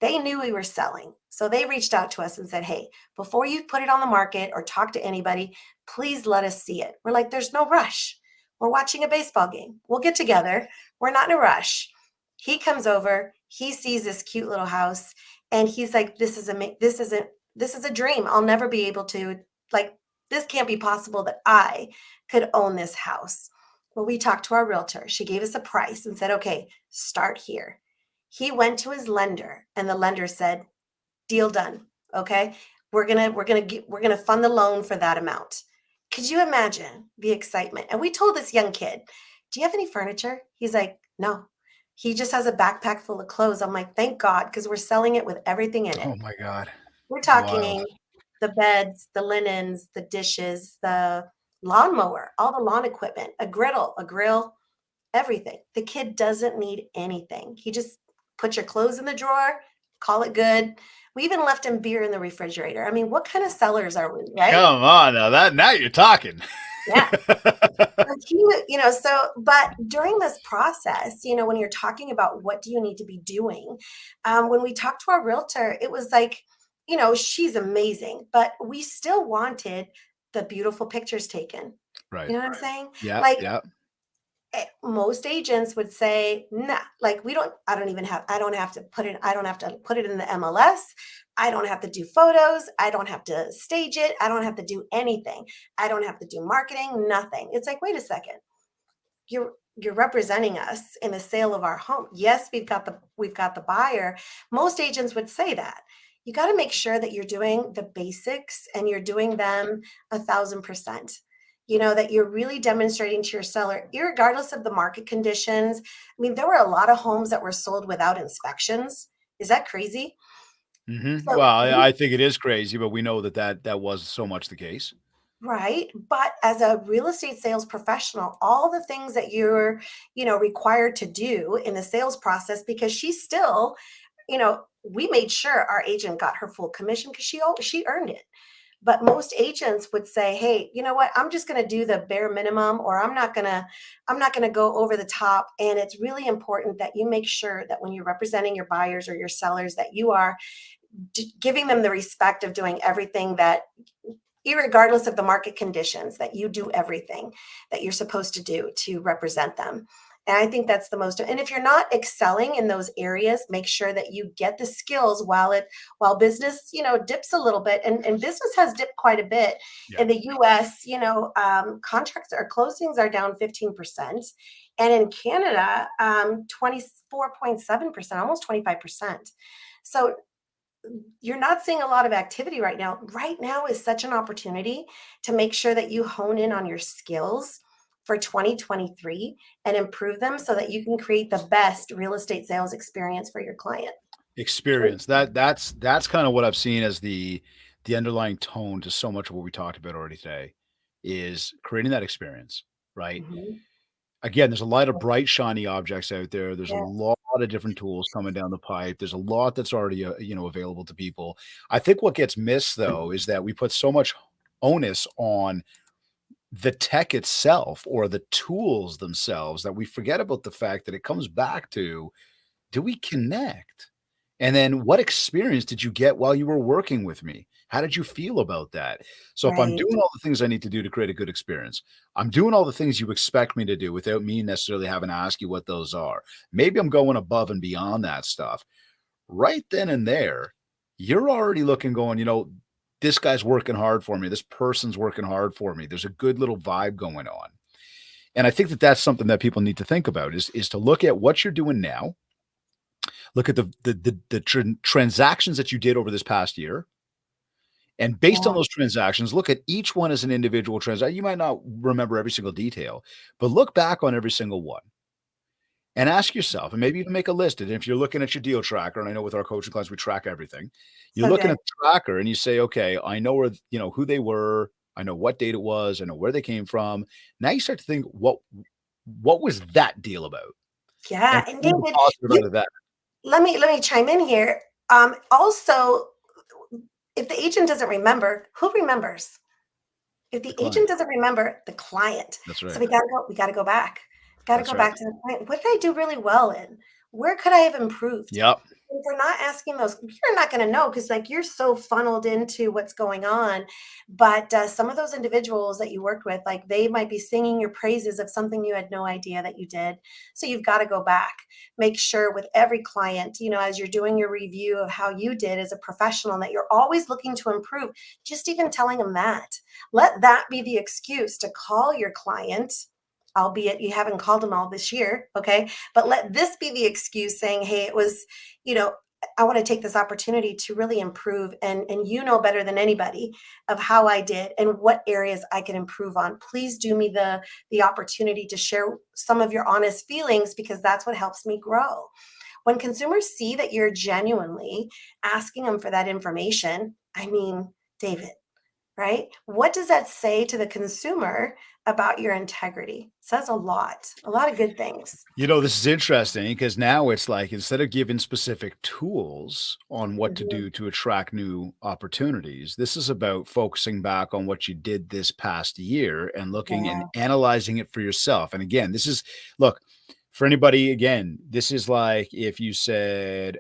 They knew we were selling. So they reached out to us and said, hey, before you put it on the market or talk to anybody, please let us see it. We're like, there's no rush. We're watching a baseball game. We'll get together. We're not in a rush. He comes over, he sees this cute little house, and he's like, this is a dream. I'll never be able to, like, this can't be possible that I could own this house. Well, we talked to our realtor. She gave us a price and said, okay, start here. He went to his lender, and the lender said, deal done. Okay. We're gonna fund the loan for that amount. Could you imagine the excitement? And we told this young kid, do you have any furniture? He's like, no. He just has a backpack full of clothes. I'm like, thank God, because we're selling it with everything in it. Oh my God. We're Wild. talking the beds, the linens, the dishes, the lawnmower, all the lawn equipment, a grill, everything. The kid doesn't need anything. He just put your clothes in the drawer, call it good. We even left him beer in the refrigerator. I mean, what kind of sellers are we, right? Come on now you're talking. Yeah. But but during this process, when you're talking about what do you need to be doing, when we talked to our realtor, it was like, she's amazing, but we still wanted the beautiful pictures taken. Right. You know what I'm saying? Yeah. Like, Yeah. most agents would say, nah, like I don't have to put it in the MLS. I don't have to do photos. I don't have to stage it. I don't have to do anything. I don't have to do marketing, nothing. It's like, wait a second. You're representing us in the sale of our home. Yes, we've got the buyer. Most agents would say that. You got to make sure that you're doing the basics and you're doing them 1,000%. That you're really demonstrating to your seller, regardless of the market conditions. I mean, there were a lot of homes that were sold without inspections. Is that crazy? Well, So I think it is crazy, but we know that was so much the case. right. But as a real estate sales professional, all the things that you're, required to do in the sales process, because she's still, we made sure our agent got her full commission because she earned it. But most agents would say, hey, you know what? I'm just going to do the bare minimum, or I'm not going to go over the top. And it's really important that you make sure that when you're representing your buyers or your sellers, that you are giving them the respect of doing everything that, irregardless of the market conditions, that you do everything that you're supposed to do to represent them. And I think that's the most, and if you're not excelling in those areas, make sure that you get the skills while business, dips a little bit. And business has dipped quite a bit Yeah. in the US, contracts or closings are down 15%. And in Canada, 24.7%, almost 25%. So you're not seeing a lot of activity right now. Right now is such an opportunity to make sure that you hone in on your skills for 2023 and improve them so that you can create the best real estate sales experience for your client. Experience. That's kind of what I've seen as the underlying tone to so much of what we talked about already today is creating that experience, right? Mhm. Again, there's a lot of bright, shiny objects out there. There's a Yeah. lot of different tools coming down the pipe. There's a lot that's already, available to people. I think what gets missed though is that we put so much onus on the tech itself or the tools themselves that we forget about the fact that it comes back to, do we connect? And then what experience did you get while you were working with me? How did you feel about that? So if I'm Right. doing all the things I need to do to create a good experience, I'm doing all the things you expect me to do without me necessarily having to ask you what those are. Maybe I'm going above and beyond that stuff. Right then and there, you're already looking going, this guy's working hard for me. This person's working hard for me. There's a good little vibe going on. And I think that that's something that people need to think about is to look at what you're doing now. Look at the transactions that you did over this past year, and based on Yeah. those transactions, look at each one as an individual transaction. You might not remember every single detail, but look back on every single one and ask yourself, and maybe even make a list. And if you're looking at your deal tracker, and I know with our coaching class we track everything, you're So looking good. at the tracker and you say, okay, I know where who they were, I know what date it was, I know where they came from. Now you start to think, what was that deal about, and Yeah. And find the David, positive you out of that. let me chime in here. Also, if the agent doesn't remember, who remembers? If The the agent client. doesn't remember, the client. That's So right. we gotta go back. Gotta That's go right. back to the client. What did I do really well in? Where could I have improved? Yep. if we're not asking those, you're not going to know because like you're so funneled into what's going on. But some of those individuals that you worked with, like they might be singing your praises of something you had no idea that you did. So you've got to go back, make sure with every client, as you're doing your review of how you did as a professional, that you're always looking to improve. Just even telling them that, let that be the excuse to call your client, albeit you haven't called them all this year. Okay. But let this be the excuse saying, hey, it was, you know, I want to take this opportunity to really improve, and you know better than anybody of how I did and what areas I can improve on. Please do me the opportunity to share some of your honest feelings because that's what helps me grow. When consumers see that you're genuinely asking them for that information, I mean, David, right? What does that say to the consumer about your integrity? It says a lot of good things. This is interesting because now it's like instead of giving specific tools on what to Mhm. do to attract new opportunities, this is about focusing back on what you did this past year and looking and Yeah, analyzing it for yourself. And again, look, for anybody, again, this is like if you said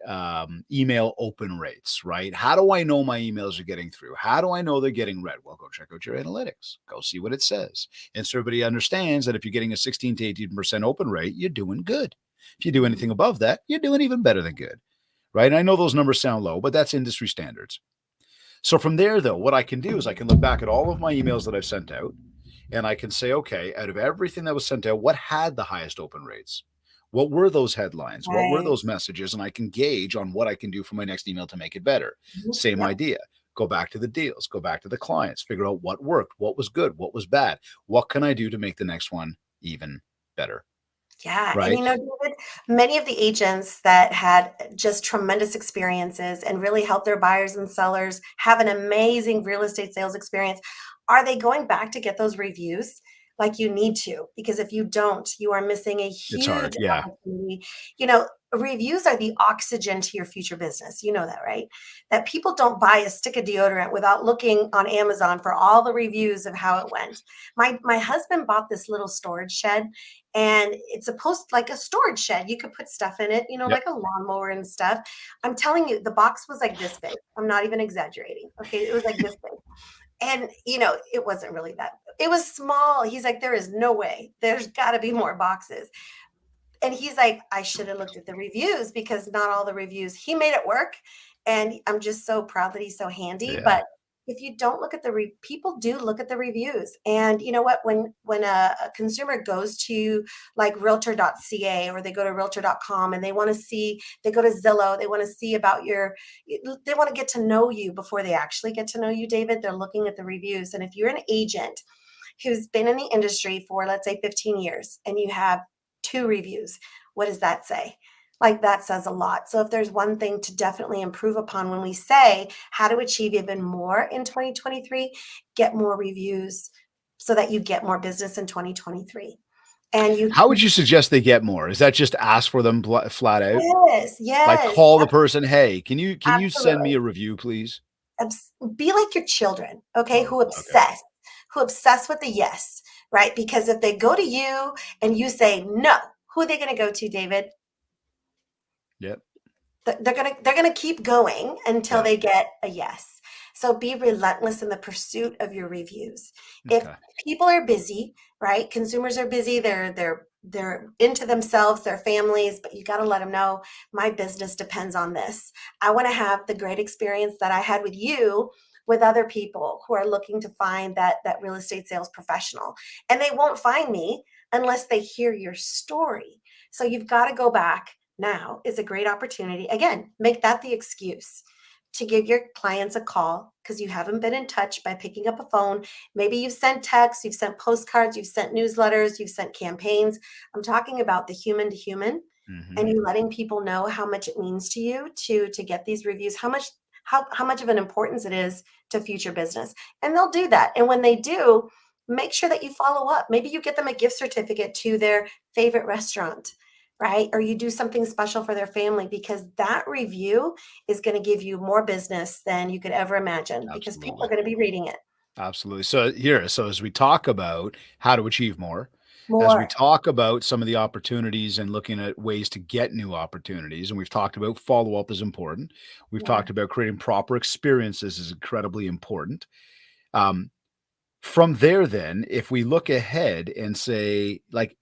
email open rates, right? How do I know my emails are getting through? How do I know they're getting read? Well, go check out your analytics, go see what it says. And so everybody understands that if you're getting a 16 to 18% open rate, you're doing good. If you do mhm, anything above that, you're doing even better than good, right? And I know those numbers sound low, but that's industry standards. So from there, though, what I can do is I can look back at all of my emails that I've sent out and I can say, okay, out of everything that was sent out, what had the highest open rates? What were those headlines? What were right. those messages? And I can gauge on what I can do for my next email to make it better. Mhm, Same yep. idea. Go back to the deals, go back to the clients, figure out what worked, what was good, what was bad. What can I do to make the next one even better? Yeah, and Right? David, many of the agents that had just tremendous experiences and really helped their buyers and sellers have an amazing real estate sales experience. Are they going back to get those reviews? Like you need to, because if you don't, you are missing a It's hard. huge Yeah. opportunity. You know, Reviews are the oxygen to your future business. You know that, right? That people don't buy a stick of deodorant without looking on Amazon for all the reviews of how it went. My husband bought this little storage shed, and it's supposed like a storage shed. You could put stuff in it, Yep. like a lawnmower and stuff. I'm telling you, the box was like this big. I'm not even exaggerating. Okay, it was like this big. And it wasn't really that. It was small. He's like, there is no way. There's got to be more boxes. And he's like, I should have looked at the reviews because not all the reviews. He made it work, and I'm just so proud that he's so handy. Yeah. But if you don't look at people do look at the reviews, and you know what? When a consumer goes to like Realtor.ca or they go to Realtor.com and they want to see, they go to Zillow, they want to see about they want to get to know you before they actually get to know you, David. They're looking at the reviews, and if you're an agent who's been in the industry for, let's say, 15 years and you have 2 reviews, what does that say? Like that says a lot. So if there's one thing to definitely improve upon when we say how to achieve even more in 2023, get more reviews so that you get more business in 2023. And you How would you suggest they get more? Is that just ask for them flat out? yes, Like yes, call the person, hey, can you send me absolutely. a review, please? Be like your children, okay, Oh, who okay. obsess with the yes, right? Because if they go to you and you say no, who are they going to go to, David? Yep. They're gonna keep going until Yeah. they get a yes. So be relentless in the pursuit of your reviews. If Okay. people are busy, right? Consumers are busy. They're into themselves, their families, but you got to let them know my business depends on this. I want to have the great experience that I had with you with other people who are looking to find that real estate sales professional, and they won't find me unless they hear your story. So you've got to go back. Now is a great opportunity. Again, make that the excuse to give your clients a call because you haven't been in touch by picking up a phone. Maybe you've sent texts, you've sent postcards, you've sent newsletters, you've sent campaigns. I'm talking about the human to human, and Mhm. you letting people know how much it means to you to get these reviews, how much of an importance it is to future business. And they'll do that. And when they do, make sure that you follow up. Maybe you get them a gift certificate to their favorite restaurant, right? Or you do something special for their family because that review is going to give you more business than you could ever imagine because people are Absolutely. going to be reading it. Absolutely. So as we talk about how to achieve more, As we More. talk about some of the opportunities and looking at ways to get new opportunities, and we've talked about follow up is important. We've Yeah. talked about creating proper experiences is incredibly important. Um, from there, then, if we look ahead and say, like,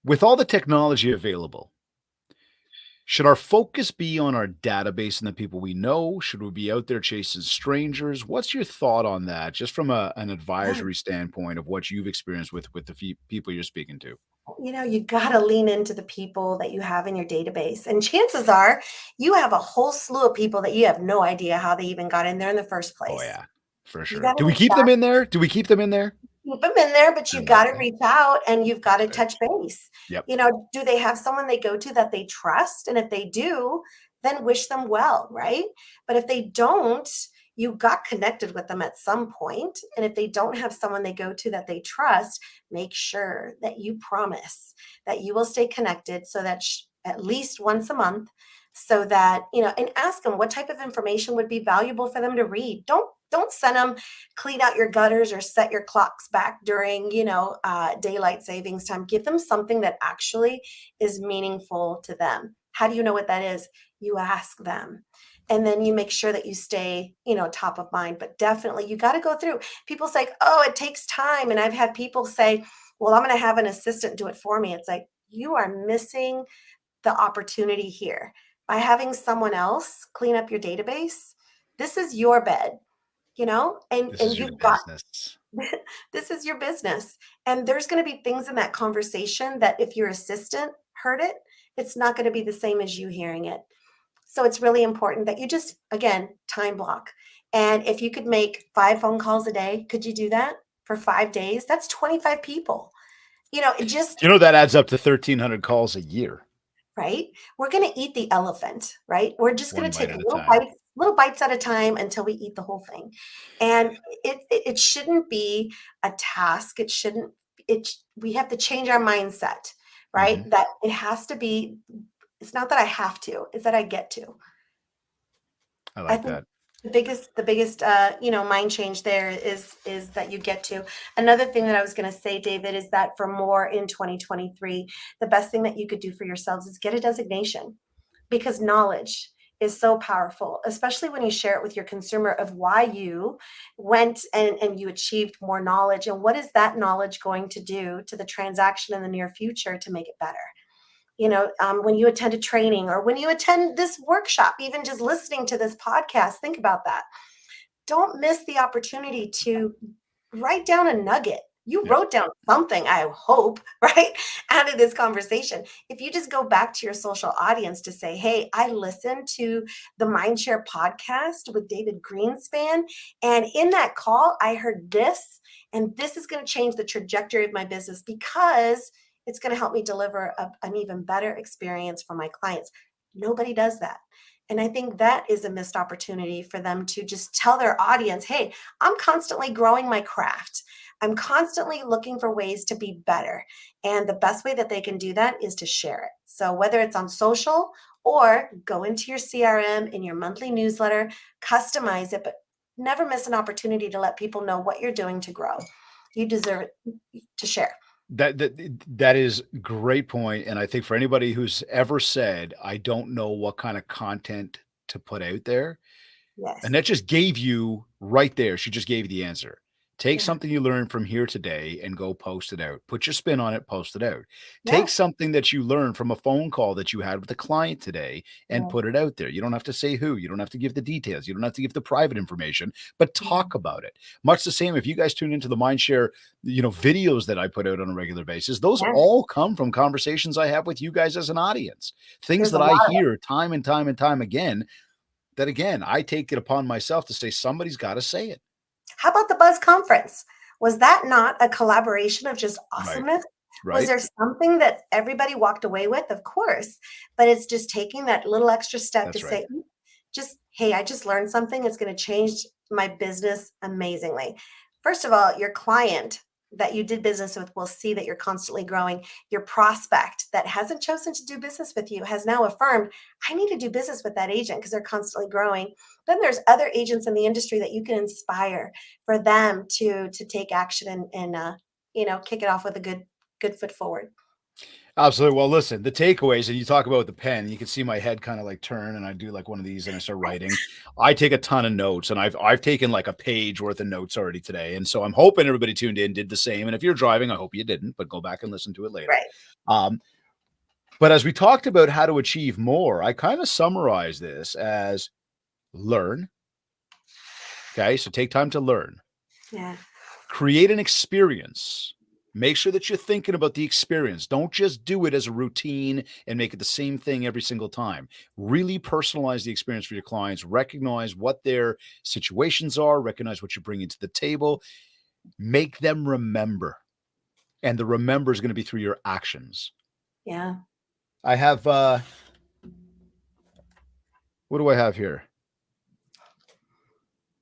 with all the technology available, should our focus be on our database and the people we know? Should we be out there chasing strangers? What's your thought on that, just from an Yeah. advisory standpoint of what you've experienced with the people you're speaking to? You got to lean into the people that you have in your database. And chances are you have a whole slew of people that you have no idea how they even got in there in the first Oh place. yeah, for You sure. got to Do we reach keep out. them in there? Do we keep them in there? Keep them in there, but I you've love got to that. reach out and you've got to Right. touch base. Yep. Do they have someone they go to that they trust? And if they do, then wish them well, right? But if they don't, you got connected with them at some point. And if they don't have someone they go to that they trust, make sure that you promise that you will stay connected so that at least once a month, so that, and ask them what type of information would be valuable for them to read. Don't send them clean out your gutters or set your clocks back during daylight savings time. Give them something that actually is meaningful to them. How do you know what that is? You ask them, and then you make sure that you stay top of mind. But definitely you got to go through. People say, oh, it takes time, and I've had people say, well, I'm going to have an assistant do it for me. It's like, you are missing the opportunity here by having someone else clean up your database. This is your bed, and This is your you've got business. this is your business. And there's going to be things in that conversation that if your assistant heard it, it's not going to be the same as you hearing it. So it's really important that you just, again, time block. And if you could make 5 phone calls a day, could you do that for 5 days? That's 25 people. It just, That adds up to 1,300 calls a year, right? We're going to eat the elephant, right? We're just going one to bite take at a time. little bites at a time until we eat the whole thing. And it shouldn't be a task. It shouldn't, we have to change our mindset, right? Hmm. That it has to be, it's not that I have to, it's that I get to. I I like think that. the biggest mind change there is that you get to. Another thing that I was going to say, David, is that for more in 2023, the best thing that you could do for yourselves is get a designation, because knowledge is so powerful, especially when you share it with your consumer of why you went and you achieved more knowledge, and what is that knowledge going to do to the transaction in the near future to make it better. When you attend a training or when you attend this workshop, even just listening to this podcast, think about that. Don't miss the opportunity to write down a nugget. You Yep. wrote down something, I hope, right, out of this conversation. If you just go back to your social audience to say, hey, I listened to the Mindshare podcast with David Greenspan, and in that call, I heard this, and this is going to change the trajectory of my business because it's going to help me deliver an even better experience for my clients. Nobody does that. And I think that is a missed opportunity for them to just tell their audience, hey, I'm constantly growing my craft. I'm constantly looking for ways to be better. And the best way that they can do that is to share it. So whether it's on social or go into your CRM in your monthly newsletter, customize it, but never miss an opportunity to let people know what you're doing to grow. You deserve it to share. That is great point, and I think for anybody who's ever said, "I don't know what kind of content to put out there," and Yes. that just gave you right there. She just gave you the answer. Take Yeah. something you learned from here today and go post it out. Put your spin on it, post it out. Take Yeah. something that you learned from a phone call that you had with a client today and Yeah. put it out there. You don't have to say who, you don't have to give the details, you don't have to give the private information, but Yeah. talk about it. Much the same if you guys tune into the Mindshare, videos that I put out on a regular basis, those Yeah. all come from conversations I have with you guys as an audience. Things There's a that I lot of it. hear time and time and time again that again, I take it upon myself to say somebody's got to say it. How about the Buzz Conference? Was that not a collaboration of just Right. awesomeness? Was Right. there something that everybody walked away with? Of course. But it's just taking that little extra step to That's right. say, just, hey, I just learned something. It's going to change my business amazingly. First of all, your client that you did business with will see that you're constantly growing. Your prospect that hasn't chosen to do business with you has now affirmed, I need to do business with that agent because they're constantly growing. Then there's other agents in the industry that you can inspire for them to take action and kick it off with a good foot forward. Absolutely. Well, listen, the takeaways, and you talk about the pen, you can see my head kind of like turn, and I do like one of these, and I start writing. I take a ton of notes, and I've taken like a page worth of notes already today, and so I'm hoping everybody tuned in did the same. And if you're driving, I hope you didn't, but go back and listen to it later. Right. Um, but as we talked about how to achieve more, I kind of summarize this as learn. Okay, so take time to learn. Yeah. Create an experience. Make sure that you're thinking about the experience. Don't just do it as a routine and make it the same thing every single time. Really personalize the experience for your clients. Recognize what their situations are. Recognize what you're bringing to the table. Make them remember. And the remember is going to be through your actions. Yeah. I have, what do I have here?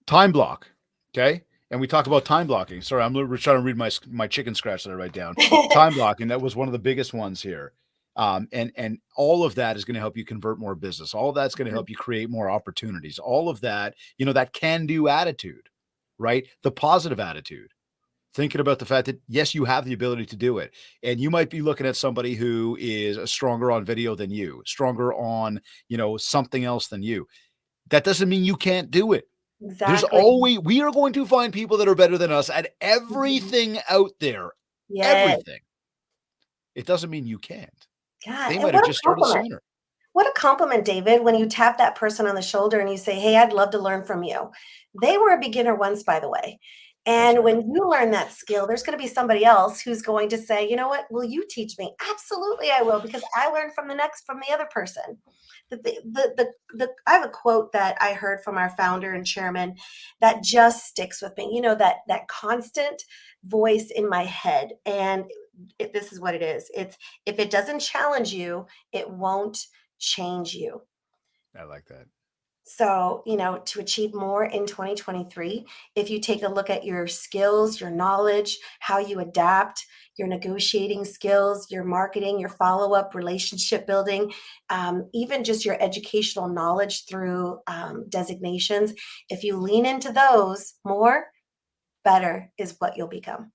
Time block. Okay. And we talk about time blocking. Sorry, I'm trying to read my chicken scratch that I write down. Time blocking, that was one of the biggest ones here. And all of that is going to help you convert more business. All of that's going to help you create more opportunities. All of that, that can-do attitude, right? The positive attitude. Thinking about the fact that, yes, you have the ability to do it. And you might be looking at somebody who is stronger on video than you, stronger on, something else than you. That doesn't mean you can't do it. Exactly. We are going to find people that are better than us at everything out there. Yeah. Everything. It doesn't mean you can't. Yeah. They And might have what a just started compliment. sooner. What a compliment, David, when you tap that person on the shoulder and you say, "Hey, I'd love to learn from you." They were a beginner once, by the way. That's And right. when you learn that skill, there's going to be somebody else who's going to say, "You know what? Will you teach me?" Absolutely, I will, because I learned from the other person. I have a quote that I heard from our founder and chairman that just sticks with me. That constant voice in my head, and this is what it is. It's, if it doesn't challenge you, it won't change you. I like that. So, to achieve more in 2023, if you take a look at your skills, your knowledge, how you adapt, your negotiating skills, your marketing, your follow up, relationship building, even just your educational knowledge through designations, if you lean into those more, better is what you'll become.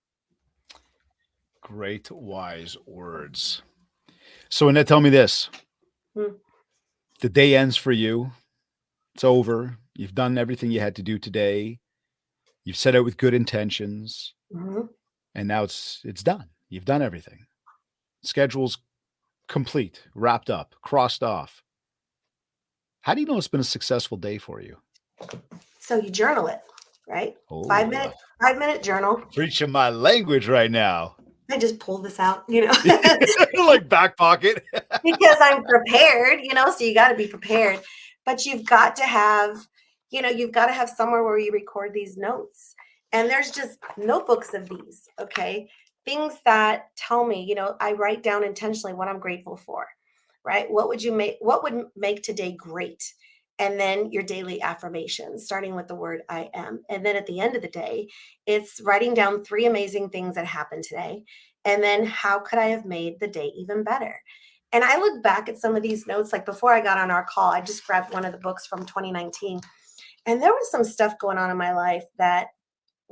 Great, wise words. So, Annette, tell me this. Hmm. The day ends for you. It's over. You've done everything you had to do today. You've set out with good intentions. Mhm. And now it's done. You've done everything. Schedule's complete, wrapped up, crossed off. How do you know it's been a successful day for you? So you journal it, right? Five Oh, minute, 5 minute journal. preaching my language right now. I just pull this out. Like back pocket. Because I'm prepared, so you got to be prepared. But you've got to have somewhere where you record these notes. And there's just notebooks of these, okay? Things that tell me, I write down intentionally what I'm grateful for, right? What would make today great? And then your daily affirmations, starting with the word I am. And then at the end of the day, it's writing down 3 amazing things that happened today. And then how could I have made the day even better? And I look back at some of these notes, like before I got on our call, I just grabbed one of the books from 2019. And there was some stuff going on in my life that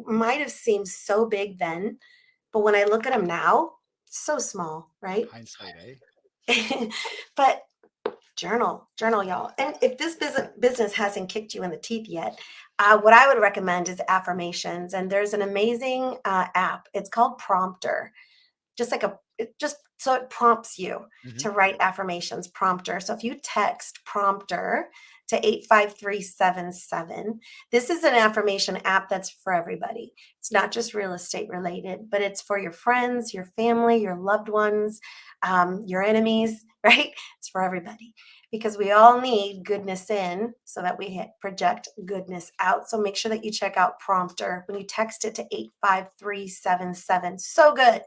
might have seemed so big then, but when I look at them now, so small, right? Hindsight, eh? But journal, y'all. And if this business hasn't kicked you in the teeth yet, what I would recommend is affirmations. And there's an amazing app. It's called Prompter. Just so it prompts you Mm-hmm. to write affirmations. Prompter. So if you text Prompter to 85377, this is an affirmation app that's for everybody. It's not just real estate related, but it's for your friends, your family, your loved ones, your enemies, right? It's for everybody, because we all need goodness in so that we project goodness out. So make sure that you check out Prompter when you text it to 85377. So good.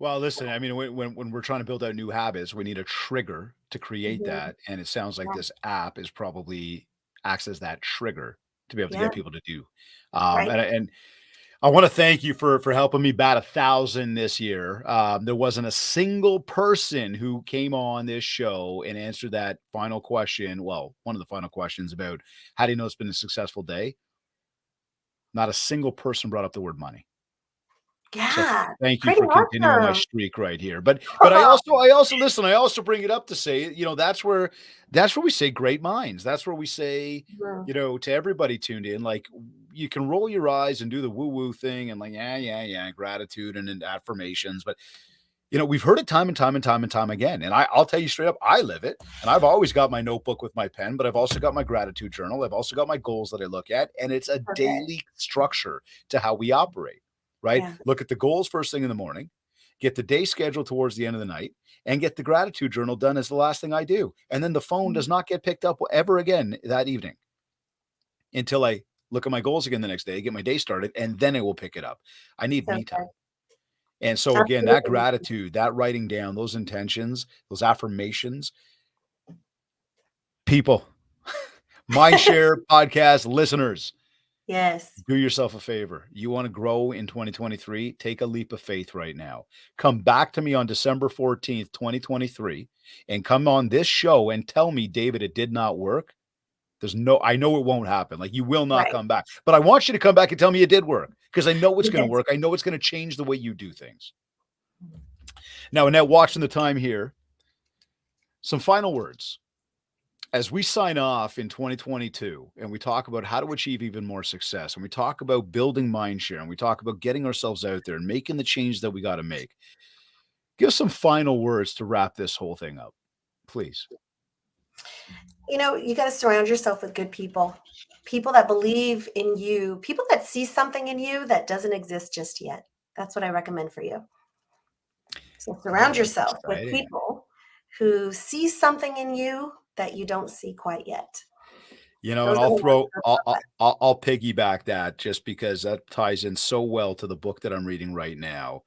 Well, listen, I mean, when we're trying to build out new habits, we need a trigger to create Mhm. that. And it sounds like Yeah. this app is probably acts as that trigger to be able to Yeah. get people to do. Right. And I want to thank you for helping me bat 1,000 this year. There wasn't a single person who came on this show and answered that final question. Well, one of the final questions about how do you know it's been a successful day? Not a single person brought up the word money. So Yeah, thank you pretty for continuing my awesome. streak right here. But I also listen, I also bring it up to say, that's where we say great minds. That's where we say, Mhm. to everybody tuned in, like, you can roll your eyes and do the woo-woo thing and like, yeah, yeah, yeah, gratitude and affirmations. But we've heard it time and time and time and time again. And I'll tell you straight up, I live it. And I've always got my notebook with my pen, but I've also got my gratitude journal. I've also got my goals that I look at. And it's a Okay. daily structure to how we operate, right? Yeah. Look at the goals first thing in the morning, get the day scheduled towards the end of the night, and get the gratitude journal done as the last thing I do. And then the phone Mm. does not get picked up ever again that evening until I look at my goals again the next day, get my day started, and then I will pick it up. I need So me good. time. And so again, that Absolutely. gratitude, that writing down, those intentions, those affirmations, people, Mindshare podcast listeners, Yes. do yourself a favor. You want to grow in 2023? Take a leap of faith right now. Come back to me on December 14th, 2023, and come on this show and tell me, David, it did not work. I know it won't happen. Like, you will not Right. come back, but I want you to come back and tell me it did work, because I know it's going to Yes. work. I know it's going to change the way you do things. Now, Annette, watching the time here, some final words. As we sign off in 2022 and we talk about how to achieve even more success, and we talk about building mindshare, and we talk about getting ourselves out there and making the change that we got to make, give us some final words to wrap this whole thing up, please. You got to surround yourself with good people, people that believe in you, people that see something in you that doesn't exist just yet. That's what I recommend for you. So surround Oh, that's yourself with exciting. people who see something in you that you don't see quite yet. And Those are the ones that are perfect. I'll piggyback that, just because that ties in so well to the book that I'm reading right now.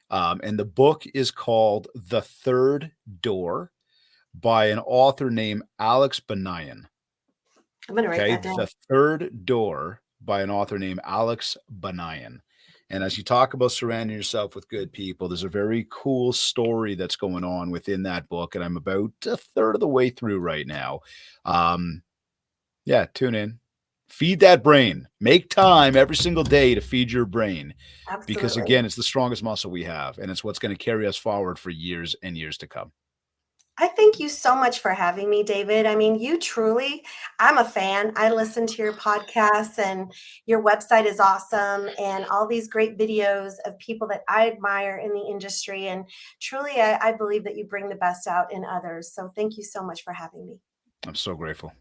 And the book is called The Third Door by an author named Alex Banayan. I'm going to write Okay, that down. The Third Door by an author named Alex Banayan. And as you talk about surrounding yourself with good people, there's a very cool story that's going on within that book, and I'm about a third of the way through right now. Um, yeah, tune in. Feed that brain. Make time every single day to feed your brain, because Absolutely. again, it's the strongest muscle we have, and it's what's going to carry us forward for years and years to come. I thank you so much for having me, David. I mean, I'm a fan. I listen to your podcasts, and your website is awesome, and all these great videos of people that I admire in the industry. And truly, I believe that you bring the best out in others. So thank you so much for having me. I'm so grateful.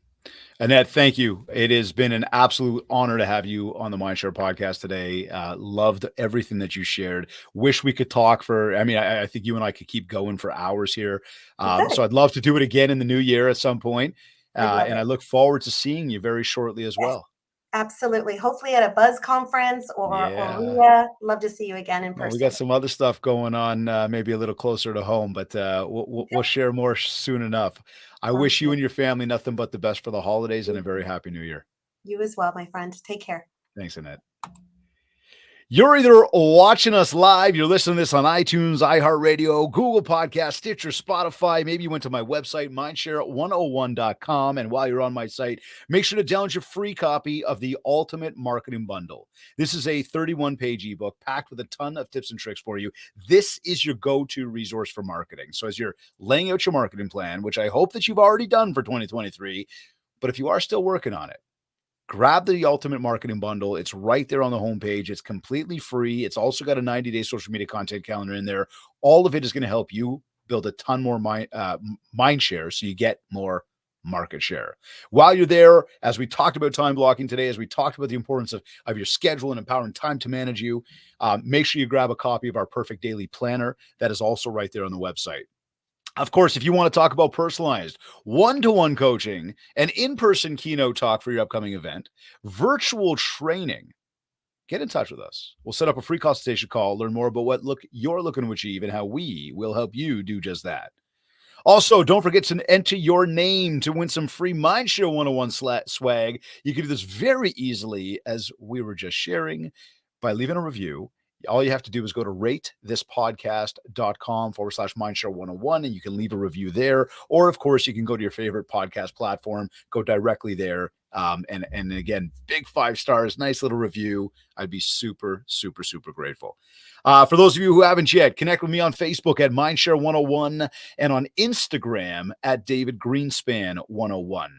Annette, thank you. It has been an absolute honor to have you on the Mindshare podcast today. Loved everything that you shared. Wish we could talk for, I think you and I could keep going for hours here. We could. So I'd love to do it again in the new year at some point. I'd love And it. I look forward to seeing you very shortly as Yes, well. absolutely. Hopefully at a Buzz conference or Yeah. RIA. Love to see you again in Well, we got person. some other stuff going on, maybe a little closer to home, but we'll Okay. share more soon enough. I Sounds wish you good. and your family nothing but the best for the holidays, and a very happy new year. You as well, my friend. Take care. Thanks, Annette. You're either watching us live, you're listening to this on iTunes, iHeartRadio, Google Podcast, Stitcher, Spotify. Maybe you went to my website, mindshare101.com. And while you're on my site, make sure to download your free copy of the Ultimate Marketing Bundle. This is a 31-page ebook packed with a ton of tips and tricks for you. This is your go-to resource for marketing. So as you're laying out your marketing plan, which I hope that you've already done for 2023, but if you are still working on it, grab the Ultimate Marketing Bundle. It's right there on the homepage. It's completely free. It's also got a 90-day social media content calendar in there. All of it is going to help you build a ton more mind share, so you get more market share. While you're there, as we talked about time blocking today, as we talked about the importance of your schedule and empowering time to manage you, make sure you grab a copy of our Perfect Daily Planner. That is also right there on the website. Of course, if you want to talk about personalized one-to-one coaching, an in-person keynote talk for your upcoming event, virtual training, get in touch with us. We'll set up a free consultation call, learn more about what you're looking to achieve, and how we will help you do just that. Also, don't forget to enter your name to win some free Mindshare 101 swag. You can do this very easily, as we were just sharing, by leaving a review. All you have to do is go to ratethispodcast.com/Mindshare101, and you can leave a review there. Or, of course, you can go to your favorite podcast platform, go directly there, And again, big 5 stars, nice little review. I'd be super, super, super grateful. For those of you who haven't yet, connect with me on Facebook at Mindshare 101 and on Instagram at David Greenspan 101.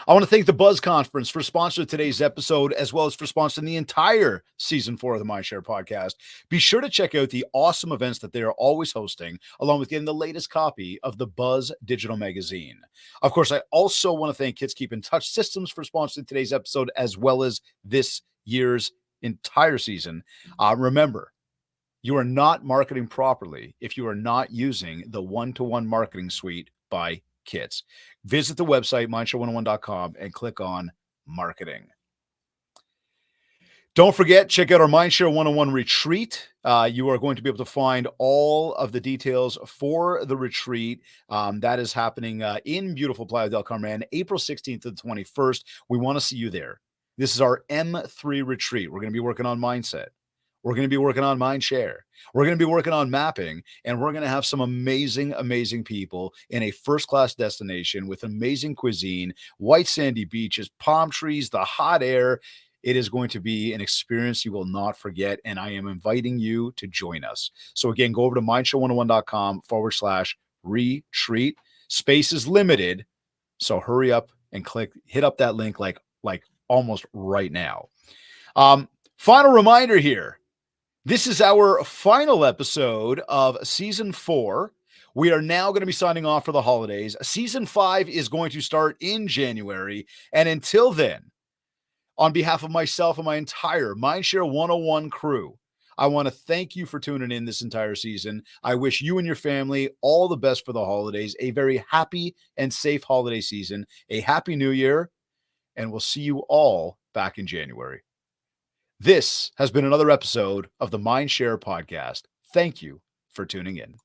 I want to thank the Buzz Conference for sponsoring today's episode, as well as for sponsoring the entire season 4 of the Mindshare podcast. Be sure to check out the awesome events that they are always hosting, along with getting the latest copy of the Buzz digital magazine. Of course, I also want to thank Kids Keep in Touch Systems for sponsoring today's episode, as well as this year's entire season. Remember, you are not marketing properly if you are not using the one-to-one marketing suite by Kids. Visit the website, mindshare101.com, and click on marketing. Don't forget, check out our Mindshare 101 retreat. You are going to be able to find all of the details for the retreat. That is happening in beautiful Playa del Carmen, April 16th to the 21st. We want to see you there. This is our M3 retreat. We're going to be working on mindset. We're going to be working on Mindshare. We're going to be working on mapping, and we're going to have some amazing, amazing people in a first-class destination with amazing cuisine, white sandy beaches, palm trees, the hot air. It is going to be an experience you will not forget, and I am inviting you to join us. So again, go over to mindshare101.com/retreat. Space is limited, so hurry up and hit up that link like almost right now. Final reminder here. This is our final episode of Season 4. We are now going to be signing off for the holidays. Season 5 is going to start in January. And until then, on behalf of myself and my entire Mindshare 101 crew, I want to thank you for tuning in this entire season. I wish you and your family all the best for the holidays, a very happy and safe holiday season, a happy new year, and we'll see you all back in January. This has been another episode of the Mindshare podcast. Thank you for tuning in.